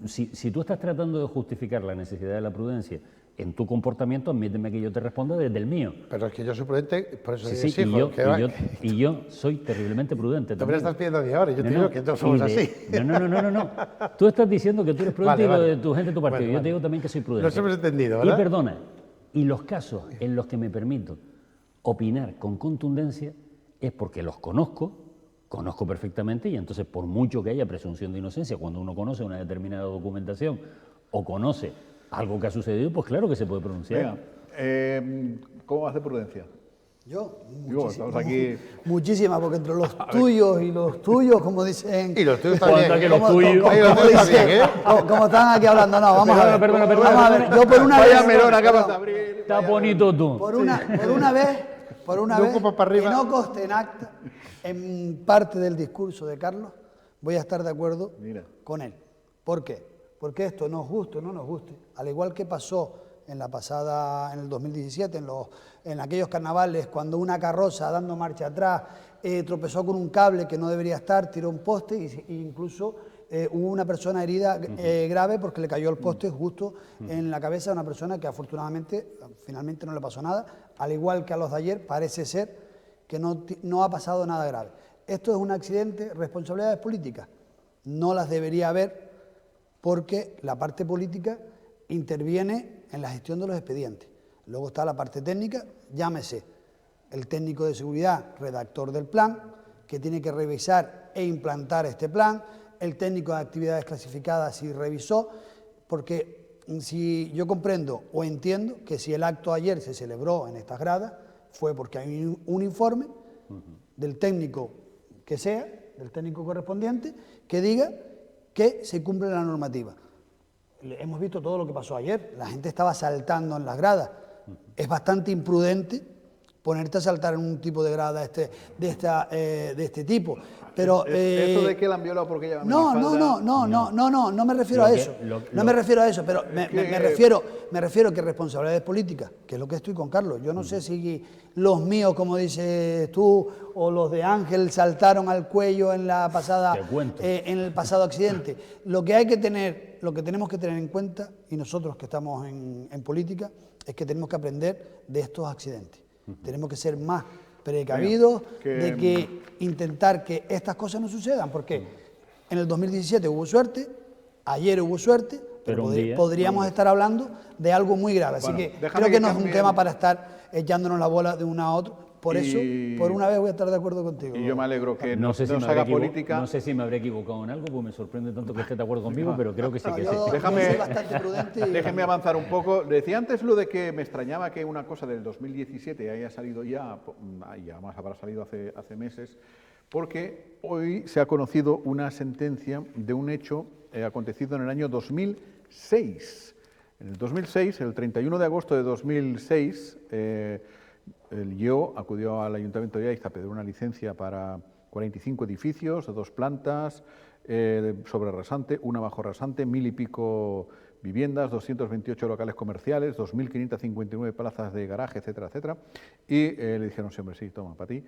si tú estás tratando de justificar la necesidad de la prudencia en tu comportamiento, admíteme que yo te responda desde el mío. Pero es que yo soy prudente, por eso y yo soy terriblemente prudente. Tú me lo estás pidiendo a mí ahora, yo te digo que todos somos así. No. Tú estás diciendo que tú eres prudente y lo de tu gente, tu partido. Yo te digo también que soy prudente. Nos hemos entendido, ¿verdad? Y perdona, y los casos en los que me permito opinar con contundencia es porque los conozco perfectamente, y entonces por mucho que haya presunción de inocencia, cuando uno conoce una determinada documentación o conoce algo que ha sucedido, pues claro que se puede pronunciar. Venga, ¿cómo vas de prudencia? Yo, muchísima, porque entre los tuyos y los tuyos, como dicen... Y los tuyos también. Como están aquí hablando, no, vamos a ver. Perdona. Vamos a ver, yo por una vaya vez... melón, acabas de abrir. Está bonito tú. Por una vez, que no conste en acta, en parte del discurso de Carlos, voy a estar de acuerdo con él. ¿Por qué? Porque esto nos guste o no nos guste, al igual que pasó en en el 2017, en aquellos carnavales, cuando una carroza dando marcha atrás tropezó con un cable que no debería estar, tiró un poste e incluso hubo una persona herida grave porque le cayó el poste justo en la cabeza de una persona que afortunadamente finalmente no le pasó nada, al igual que a los de ayer, parece ser que no ha pasado nada grave. Esto es un accidente, responsabilidades políticas, no las debería haber porque la parte política interviene en la gestión de los expedientes. Luego está la parte técnica, llámese el técnico de seguridad, redactor del plan, que tiene que revisar e implantar este plan, el técnico de actividades clasificadas si revisó, porque si yo comprendo o entiendo que si el acto ayer se celebró en estas gradas fue porque hay un informe del técnico que sea, del técnico correspondiente, que diga que se cumple la normativa. Hemos visto todo lo que pasó ayer, la gente estaba saltando en las gradas, es bastante imprudente ponerte a saltar en un tipo de grada de este tipo. Pero, ¿Eso de que la han violado porque lleva no me refiero a eso. No me refiero a eso, pero me refiero que responsabilidades políticas, que es lo que estoy con Carlos. Yo no sé si los míos, como dices tú, o los de Ángel saltaron al cuello en el pasado accidente. Lo que tenemos que tener en cuenta, y nosotros que estamos en política, es que tenemos que aprender de estos accidentes. Tenemos que ser más precavidos, de que intentar que estas cosas no sucedan, porque en el 2017 hubo suerte, ayer hubo suerte, pero podríamos estar hablando de algo muy grave. Así que creo que no es un tema para estar echándonos la bola de uno a otro. Por eso, por una vez voy a estar de acuerdo contigo. Y yo me alegro que no sé si se haga política. No sé si me habré equivocado en algo, pues me sorprende tanto que estés de acuerdo conmigo, pero creo que sí que sí. Déjame avanzar un poco. Decía antes lo de que me extrañaba que una cosa del 2017 haya salido ya más habrá salido hace meses, porque hoy se ha conocido una sentencia de un hecho acontecido en el año 2006. En el 2006, el 31 de agosto de 2006, el IEO acudió al Ayuntamiento de Yaiza a pedir una licencia para 45 edificios de 2 plantas, sobre rasante, una bajo rasante, 1000 y pico viviendas, 228 locales comerciales, 2.559 plazas de garaje, etcétera, etcétera. Y le dijeron, sí, hombre, sí, toma, para ti.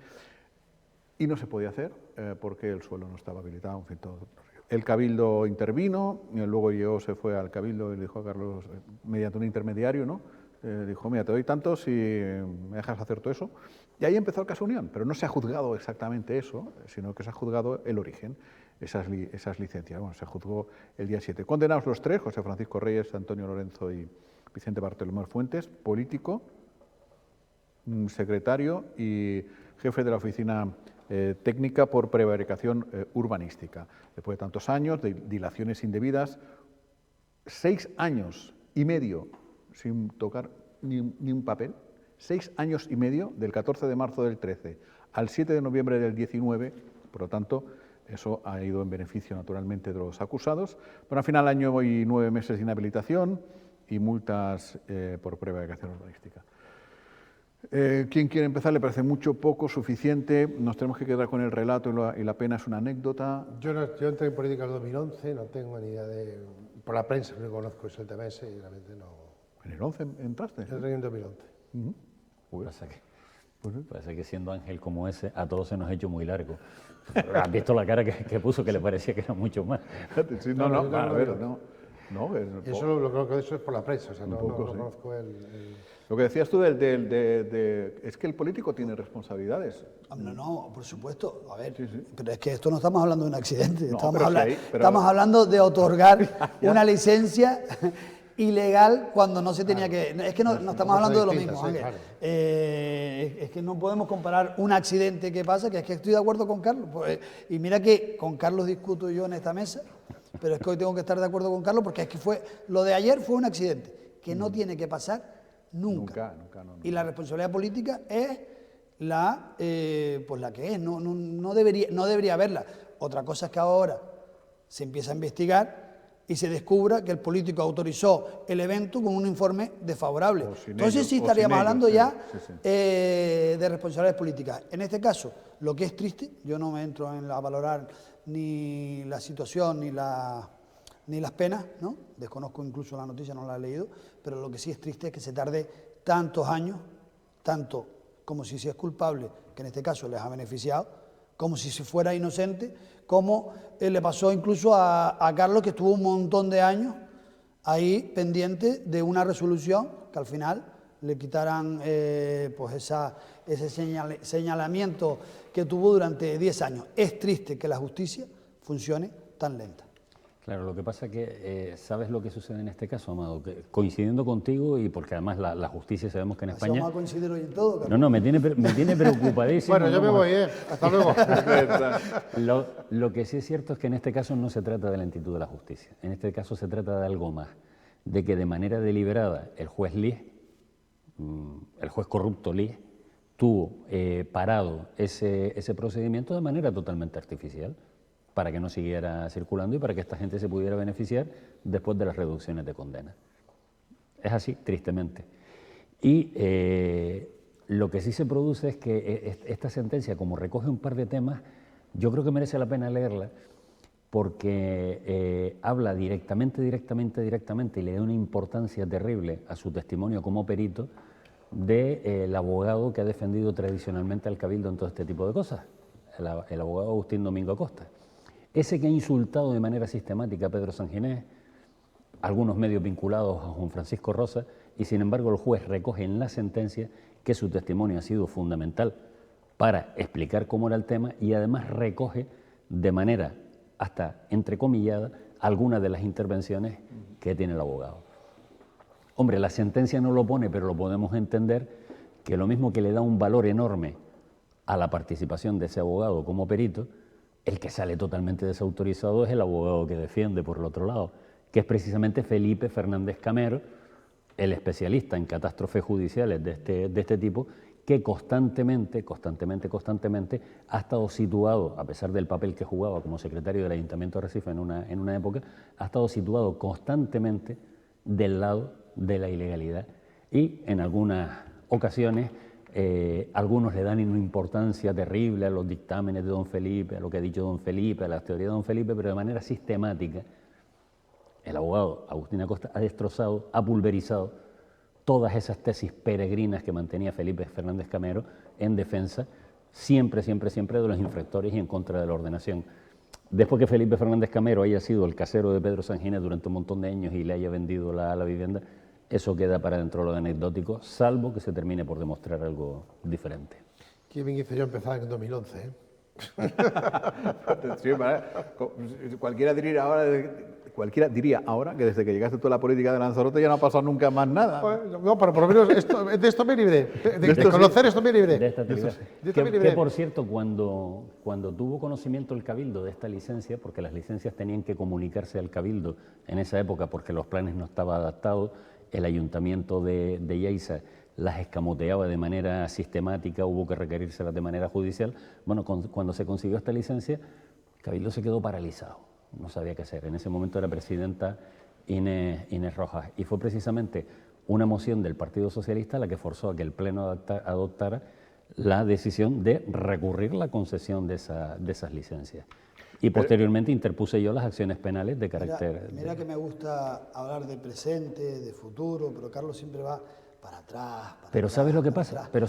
Y no se podía hacer porque el suelo no estaba habilitado, en fin, todo. El Cabildo intervino, y luego IEO se fue al Cabildo y le dijo a Carlos, mediante un intermediario, ¿no? Dijo, mira, te doy tanto si me dejas hacer todo eso. Y ahí empezó el caso Unión, pero no se ha juzgado exactamente eso, sino que se ha juzgado el origen, esas licencias. Bueno, se juzgó el día 7. Condenados los 3, José Francisco Reyes, Antonio Lorenzo y Vicente Bartolomé Fuentes, político, secretario y jefe de la oficina técnica por prevaricación urbanística. Después de tantos años de dilaciones indebidas, 6 años y medio sin tocar ni un papel, 6 años y medio, del 14 de marzo del 13 al 7 de noviembre del 19, por lo tanto, eso ha ido en beneficio naturalmente de los acusados. Bueno, al final año y 9 meses de inhabilitación y multas por prevaricación urbanística. ¿Quién quiere empezar? ¿Le parece mucho, poco, suficiente? Nos tenemos que quedar con el relato y la pena es una anécdota. Yo entré en política en 2011, no tengo ni idea de... Por la prensa no conozco exactamente y realmente no... ¿En el 11 entraste? Entré en 2011. Parece que siendo Ángel como ese, a todos se nos ha hecho muy largo. ¿Has visto la cara que puso, que le parecía que era mucho más? Sí, no, eso lo creo que eso es por la prensa, o sea, no conozco Lo que decías tú es que el político tiene responsabilidades. No, por supuesto. A ver, pero es que esto no estamos hablando de un accidente, No, estamos hablando de otorgar una licencia ilegal cuando no se tenía que... Es que no estamos hablando de lo mismo, Ángel. Claro. Es que no podemos comparar un accidente que pasa, que es que estoy de acuerdo con Carlos. Y mira que con Carlos discuto yo en esta mesa, pero es que hoy tengo que estar de acuerdo con Carlos porque es que lo de ayer fue un accidente que no tiene que pasar nunca. Y la responsabilidad política es la que es, no debería haberla. Otra cosa es que ahora se empieza a investigar y se descubra que el político autorizó el evento con un informe desfavorable. Entonces sí estaríamos hablando ya de responsabilidades políticas. En este caso, lo que es triste, yo no me entro a valorar ni la situación ni ni las penas, ¿no? Desconozco incluso la noticia, no la he leído, pero lo que sí es triste es que se tarde tantos años, tanto como si se es culpable, que en este caso les ha beneficiado, como si se fuera inocente, como le pasó incluso a Carlos, que estuvo un montón de años ahí pendiente de una resolución que al final le quitaran pues ese señalamiento que tuvo durante 10 años. Es triste que la justicia funcione tan lenta. Claro, lo que pasa es que, ¿sabes lo que sucede en este caso, Amado? Que, coincidiendo contigo, y porque además la justicia sabemos que en España... Vamos a coincidir hoy en todo, Carlos. No, me tiene preocupadísimo. Bueno, yo me voy, hasta luego. Lo que sí es cierto es que en este caso no se trata de la lentitud de la justicia. En este caso se trata de algo más. De que de manera deliberada el juez Liz, el juez corrupto Liz, tuvo parado ese procedimiento de manera totalmente artificial, para que no siguiera circulando y para que esta gente se pudiera beneficiar después de las reducciones de condena. Es así, tristemente. Y lo que sí se produce es que esta sentencia, como recoge un par de temas, yo creo que merece la pena leerla, porque habla directamente y le da una importancia terrible a su testimonio como perito del abogado que ha defendido tradicionalmente al Cabildo en todo este tipo de cosas, el abogado Agustín Domingo Acosta. Ese que ha insultado de manera sistemática a Pedro Sanginés, algunos medios vinculados a Juan Francisco Rosa, y sin embargo el juez recoge en la sentencia que su testimonio ha sido fundamental para explicar cómo era el tema y además recoge de manera hasta entrecomillada algunas de las intervenciones que tiene el abogado. Hombre, la sentencia no lo pone, pero lo podemos entender que lo mismo que le da un valor enorme a la participación de ese abogado como perito, el que sale totalmente desautorizado es el abogado que defiende por el otro lado, que es precisamente Felipe Fernández Camero, el especialista en catástrofes judiciales de este tipo, que constantemente ha estado situado, a pesar del papel que jugaba como secretario del Ayuntamiento de Recife en una época, ha estado situado constantemente del lado de la ilegalidad y en algunas ocasiones algunos le dan una importancia terrible a los dictámenes de don Felipe, a lo que ha dicho don Felipe, a las teorías de don Felipe, pero de manera sistemática el abogado Agustín Acosta ha destrozado, ha pulverizado todas esas tesis peregrinas que mantenía Felipe Fernández Camero en defensa siempre de los infractores y en contra de la ordenación. Después que Felipe Fernández Camero haya sido el casero de Pedro Sanginés durante un montón de años y le haya vendido la vivienda, eso queda para dentro de lo anecdótico, salvo que se termine por demostrar algo diferente. Qué bien hice yo empezar en 2011, ¿eh? Sí, cualquiera diría ahora que desde que llegaste tú a la política de Lanzarote ya no ha pasado nunca más nada. No, pero por lo menos de esto me libré, de conocer esto me libré. De esta actividad. Que por cierto, cuando tuvo conocimiento el Cabildo de esta licencia, porque las licencias tenían que comunicarse al Cabildo en esa época porque los planes no estaban adaptados, el Ayuntamiento de Yaiza las escamoteaba de manera sistemática, hubo que requerírselas de manera judicial. Bueno, cuando se consiguió esta licencia, el Cabildo se quedó paralizado, no sabía qué hacer. En ese momento era presidenta Inés Rojas y fue precisamente una moción del Partido Socialista la que forzó a que el Pleno adoptara la decisión de recurrir la concesión de esas licencias. Y posteriormente interpuse yo las acciones penales de carácter... Mira que me gusta hablar de presente, de futuro, pero Carlos siempre va para atrás. Pero ¿sabes lo que pasa? Pero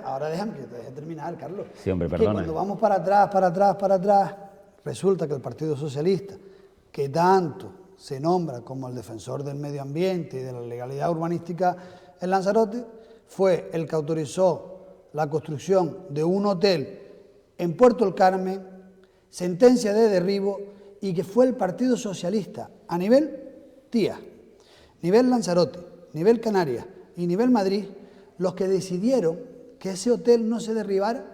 ahora déjame que te deje terminar, Carlos. Sí, hombre, que perdona. cuando vamos para atrás, resulta que el Partido Socialista, que tanto se nombra como el defensor del medio ambiente y de la legalidad urbanística en Lanzarote, fue el que autorizó la construcción de un hotel en Puerto El Carmen, sentencia de derribo, y que fue el Partido Socialista a nivel TIA, nivel Lanzarote, nivel Canarias y nivel Madrid, los que decidieron que ese hotel no se derribara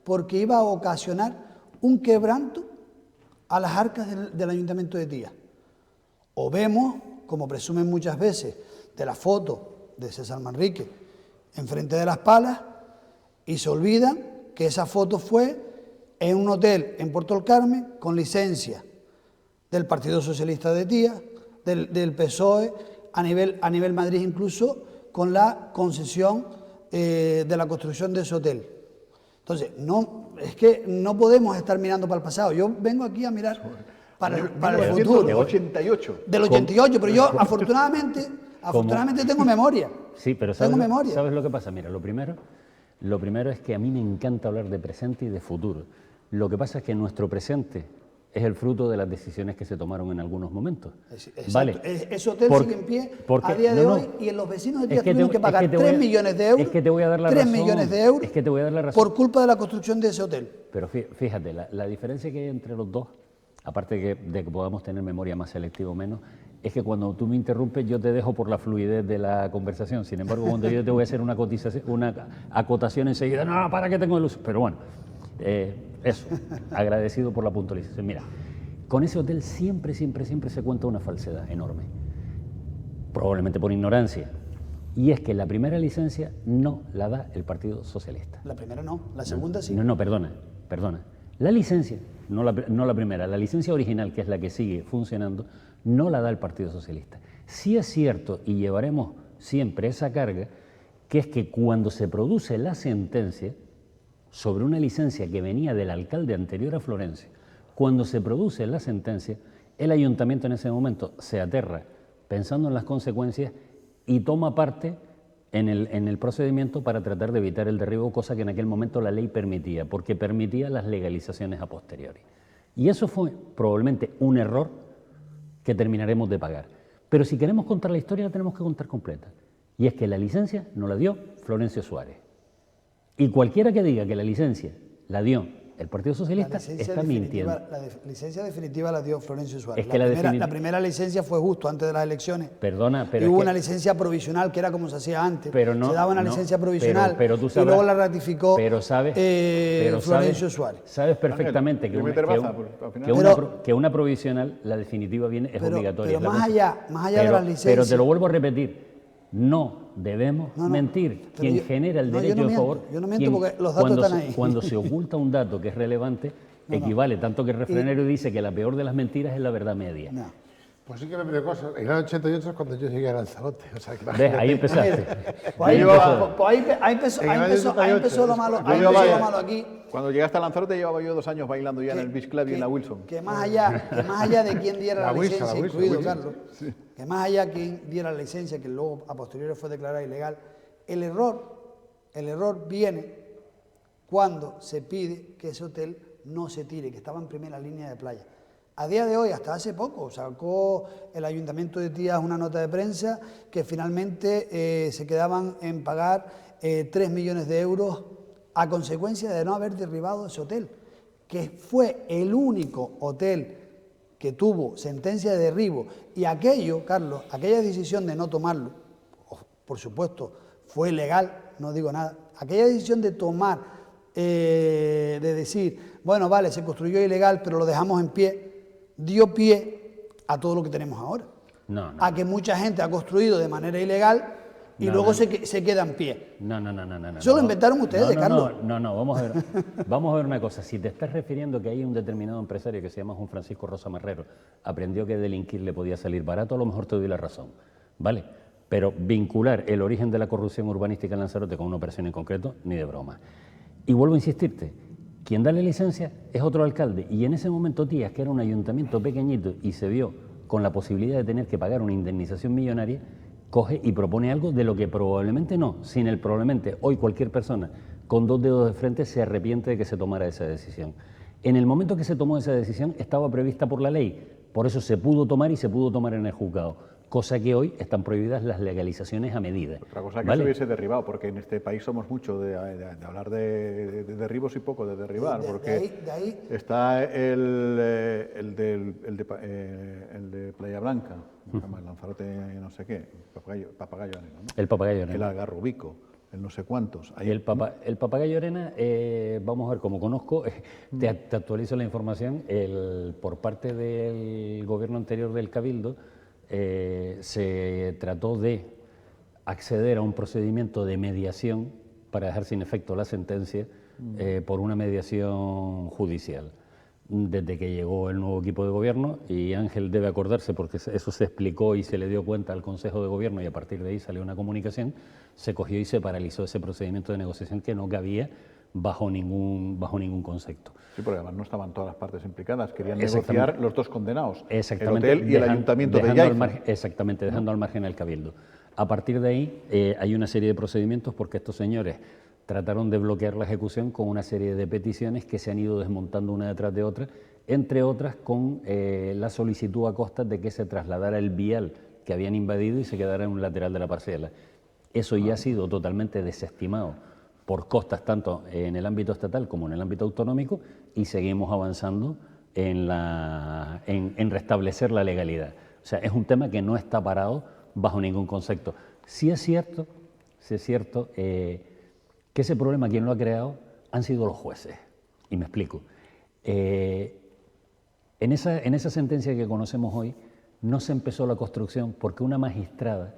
porque iba a ocasionar un quebranto a las arcas del Ayuntamiento de Tía. O vemos, como presumen muchas veces, de la foto de César Manrique enfrente de las palas, y se olvidan que esa foto fue en un hotel en Puerto El Carmen con licencia del Partido Socialista de Tía, del PSOE, a nivel Madrid incluso, con la concesión de la construcción de ese hotel. Entonces, es que no podemos estar mirando para el pasado. Yo vengo aquí a mirar para el futuro. 1988. Del 88, pero yo afortunadamente tengo memoria. Sí, pero ¿sabes lo que pasa? Mira, lo primero es que a mí me encanta hablar de presente y de futuro. Lo que pasa es que nuestro presente es el fruto de las decisiones que se tomaron en algunos momentos. Exacto. ¿Vale? Ese hotel sigue en pie a día de hoy y los vecinos de Tías tuvieron que pagar 3 millones de euros. Es que te voy a dar la 3 razón. millones de euros Es que te voy a dar la razón. por culpa de la construcción de ese hotel. Pero fíjate, la diferencia que hay entre los dos, aparte de que podamos tener memoria más selectiva o menos, es que cuando tú me interrumpes yo te dejo por la fluidez de la conversación. Sin embargo, cuando yo te voy a hacer una acotación enseguida, no, para que tengo el uso. Pero bueno, eso, agradecido por la puntualización. Mira, con ese hotel siempre se cuenta una falsedad enorme, probablemente por ignorancia, y es que la primera licencia no la da el Partido Socialista. La primera no, la segunda sí. No, perdona. La licencia, no la primera, la licencia original, que es la que sigue funcionando, no la da el Partido Socialista. Sí es cierto, y llevaremos siempre esa carga, que es que cuando se produce la sentencia sobre una licencia que venía del alcalde anterior a Florencio, cuando se produce la sentencia, el ayuntamiento en ese momento se aterra pensando en las consecuencias y toma parte en el procedimiento para tratar de evitar el derribo, cosa que en aquel momento la ley permitía, porque permitía las legalizaciones a posteriori. Y eso fue probablemente un error que terminaremos de pagar. Pero si queremos contar la historia, la tenemos que contar completa. Y es que la licencia no la dio Florencio Suárez. Y cualquiera que diga que la licencia la dio el Partido Socialista está mintiendo. La licencia definitiva la dio Florencio Suárez. Es que la primera licencia fue justo antes de las elecciones. Perdona, pero y hubo una licencia provisional que era como se hacía antes. Pero no, se daba una licencia provisional pero tú sabrás, y luego la ratificó Florencio Suárez. Sabes perfectamente que una provisional, la definitiva es obligatoria. Pero más allá de las licencias. Pero te lo vuelvo a repetir. No debemos mentir. Quien genera el derecho de favor... Yo no miento porque los datos están ahí. Cuando se oculta un dato que es relevante, equivale, tanto que el refranero dice que la peor de las mentiras es la verdad media. No. Pues sí que me pidió cosas. En el 88 es cuando yo llegué a Lanzarote. O sea, ¿Ves? Ahí empezaste. Ahí empezó lo malo aquí. Cuando llegaste a Lanzarote llevaba yo 2 años bailando ya en el Beach Club y en la Wilson. Que más allá de quién diera la licencia, incluido Carlos, que más allá de quién diera la licencia, que luego a posteriori fue declarada ilegal, el error viene cuando se pide que ese hotel no se tire, que estaba en primera línea de playa. A día de hoy, hasta hace poco, sacó el Ayuntamiento de Tías una nota de prensa que finalmente se quedaban en pagar 3 millones de euros a consecuencia de no haber derribado ese hotel, que fue el único hotel que tuvo sentencia de derribo. Y aquello, Carlos, aquella decisión de no tomarlo, por supuesto, fue legal, no digo nada, aquella decisión de tomar, de decir, bueno, vale, se construyó ilegal, pero lo dejamos en pie, dio pie a todo lo que tenemos ahora. A que mucha gente ha construido de manera ilegal y luego se queda en pie. No. Eso lo inventaron ustedes, Carlos. No, vamos a ver una cosa. Si te estás refiriendo que hay un determinado empresario que se llama Juan Francisco Rosa Marrero, aprendió que delinquir le podía salir barato, a lo mejor te doy la razón, ¿vale? Pero vincular el origen de la corrupción urbanística en Lanzarote con una operación en concreto, ni de broma. Y vuelvo a insistirte, quien da la licencia es otro alcalde, y en ese momento Tías, que era un ayuntamiento pequeñito y se vio con la posibilidad de tener que pagar una indemnización millonaria, coge y propone algo de lo que probablemente sin el probablemente hoy cualquier persona con 2 dedos de frente se arrepiente de que se tomara esa decisión. En el momento que se tomó esa decisión estaba prevista por la ley, por eso se pudo tomar y se pudo tomar en el juzgado, cosa que hoy están prohibidas las legalizaciones a medida. Otra cosa que se hubiese derribado, porque en este país somos mucho de hablar de derribos y poco de derribar, porque está el de Playa Blanca, Lanzarote no sé qué, Papagayo Arena, ¿no? El Papagayo Arena. El Algarrobico, el no sé cuántos. Ahí, el Papagayo Arena, vamos a ver, como conozco, te actualizo la información, por parte del gobierno anterior del Cabildo, se trató de acceder a un procedimiento de mediación para dejar sin efecto la sentencia por una mediación judicial. Desde que llegó el nuevo equipo de gobierno, y Ángel debe acordarse porque eso se explicó y se le dio cuenta al Consejo de Gobierno y a partir de ahí salió una comunicación, se cogió y se paralizó ese procedimiento de negociación que no cabía bajo ningún concepto. Sí, porque además no estaban todas las partes implicadas, querían negociar los dos condenados, exactamente, el hotel y el ayuntamiento de Yaiza. Exactamente, dejando al margen el Cabildo. A partir de ahí hay una serie de procedimientos porque estos señores trataron de bloquear la ejecución con una serie de peticiones que se han ido desmontando una detrás de otra, entre otras con la solicitud a costas de que se trasladara el vial que habían invadido y se quedara en un lateral de la parcela. Eso ya ha sido totalmente desestimado por costas tanto en el ámbito estatal como en el ámbito autonómico y seguimos avanzando en restablecer la legalidad. O sea, es un tema que no está parado bajo ningún concepto. Sí es cierto que ese problema quien lo ha creado han sido los jueces. Y me explico. En esa sentencia que conocemos hoy no se empezó la construcción porque una magistrada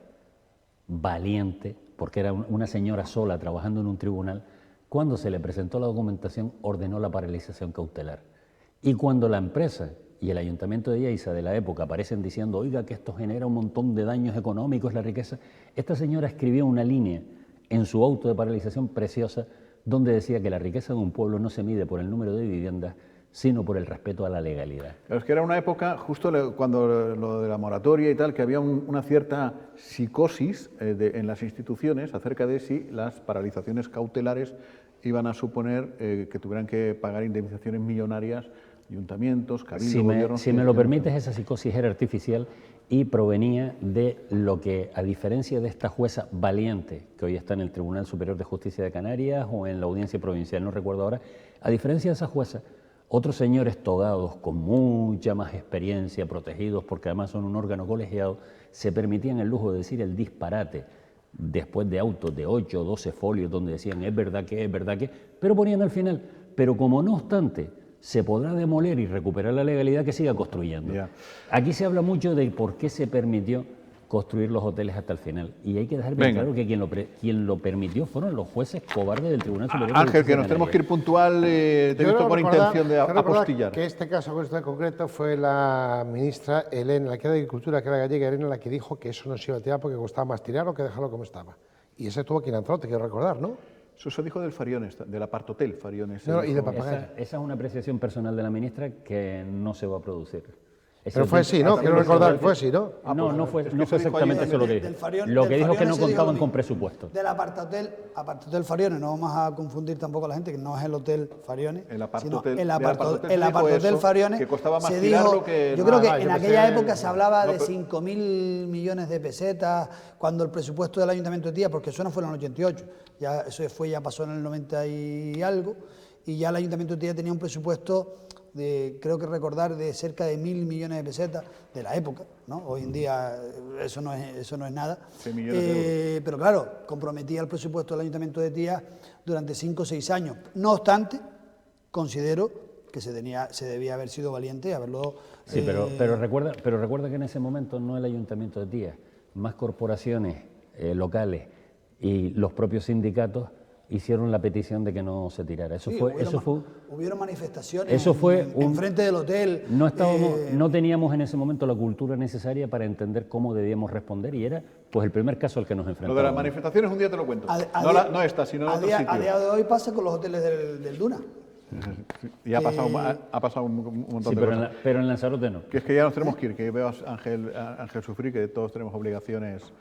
valiente, porque era una señora sola trabajando en un tribunal, cuando se le presentó la documentación ordenó la paralización cautelar. Y cuando la empresa y el ayuntamiento de Yaiza de la época aparecen diciendo, oiga, que esto genera un montón de daños económicos, la riqueza, esta señora escribió una línea en su auto de paralización preciosa donde decía que la riqueza de un pueblo no se mide por el número de viviendas, sino por el respeto a la legalidad. Claro, es que era una época, justo cuando lo de la moratoria y tal, que había una cierta psicosis en las instituciones acerca de si las paralizaciones cautelares iban a suponer que tuvieran que pagar indemnizaciones millonarias, ayuntamientos, cabildo, gobiernos... Si me lo permites, esa psicosis era artificial y provenía de lo que, a diferencia de esta jueza valiente, que hoy está en el Tribunal Superior de Justicia de Canarias o en la Audiencia Provincial, no recuerdo ahora, a diferencia de esa jueza, otros señores togados con mucha más experiencia, protegidos porque además son un órgano colegiado, se permitían el lujo de decir el disparate después de autos de 8 o 12 folios donde decían es verdad que, pero ponían al final, pero como no obstante se podrá demoler y recuperar la legalidad, que siga construyendo. Yeah. Aquí se habla mucho de por qué se permitió construir los hoteles hasta el final. Y hay que dejar bien claro que quien lo permitió fueron los jueces cobardes del Tribunal Superior. Ángel, que nos tenemos que ir puntual, te he visto con intención de apostillar. Que este caso en concreto fue la ministra Elena, la que era de Agricultura, que era gallega, Elena, la que dijo que eso no se iba a tirar porque costaba más tirarlo que dejarlo como estaba. Y ese tuvo que ir a Lanzarote, quiero recordar, ¿no? Eso se dijo del Fariones, del Apartotel Fariones. No, y de Papagayo. Esa es una apreciación personal de la ministra que no se va a producir. Pero fue así, ¿no? Quiero recordar que fue así, ¿no? No fue exactamente eso lo que dijo. Lo que dijo es que no contaban con presupuesto. Del Apartotel Fariones, no vamos a confundir tampoco a la gente, que no es el Hotel Fariones, el Apartotel Fariones, que costaba más se tirarlo dijo, que... Yo creo que en aquella época se hablaba de 5.000 millones de pesetas, cuando el presupuesto del Ayuntamiento de Tía, porque eso no fue en el 88, ya pasó en el 90 y algo, y ya el Ayuntamiento de Tía tenía un presupuesto creo que recordar, de cerca de 1.000 millones de pesetas de la época, ¿no? Hoy en día eso no es nada. Pero claro, comprometía el presupuesto del Ayuntamiento de Tía durante 5 o 6 años. No obstante, considero que se debía haber sido valiente y haberlo... Sí, pero recuerda que en ese momento no el Ayuntamiento de Tía, más corporaciones locales y los propios sindicatos hicieron la petición de que no se tirara. Hubieron manifestaciones en frente del hotel. No teníamos en ese momento la cultura necesaria para entender cómo debíamos responder y era pues el primer caso al que nos enfrentamos. Lo de las manifestaciones un día te lo cuento. No esta, sino en otro sitio. A día de hoy pasa con los hoteles del Duna. Y ha pasado un montón de cosas. Pero en Lanzarote no. Que es que ya nos tenemos que ir, que veo a Ángel sufrir, que todos tenemos obligaciones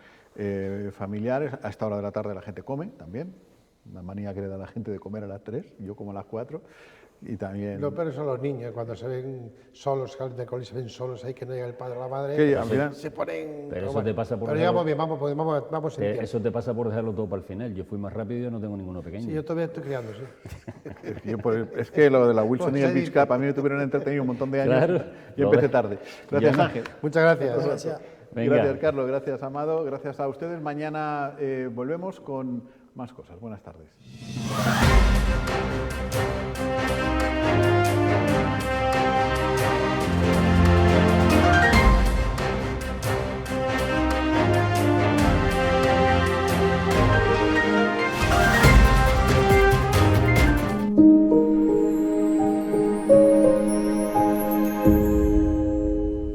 familiares. A esta hora de la tarde la gente come también. Una manía que le da a la gente de comer a las 3, yo como a las 4. Y también... Lo peor son los niños, cuando se ven solos, de colegio se ven solos, ahí que no llega el padre o la madre, que al final se ponen... Pero eso te pasa por... Pero digamos bien, vamos en tiempo. Eso te pasa por dejarlo todo para el final. Yo fui más rápido y yo no tengo ninguno pequeño. Sí, yo todavía estoy criando, sí. Es que lo de la Wilson y el Beach Cup a mí me tuvieron entretenido un montón de años. Claro, y empecé tarde. Gracias, Ángel. Muchas gracias. Gracias, Carlos. Gracias, Amado. Gracias a ustedes. Mañana volvemos con más cosas. Buenas tardes.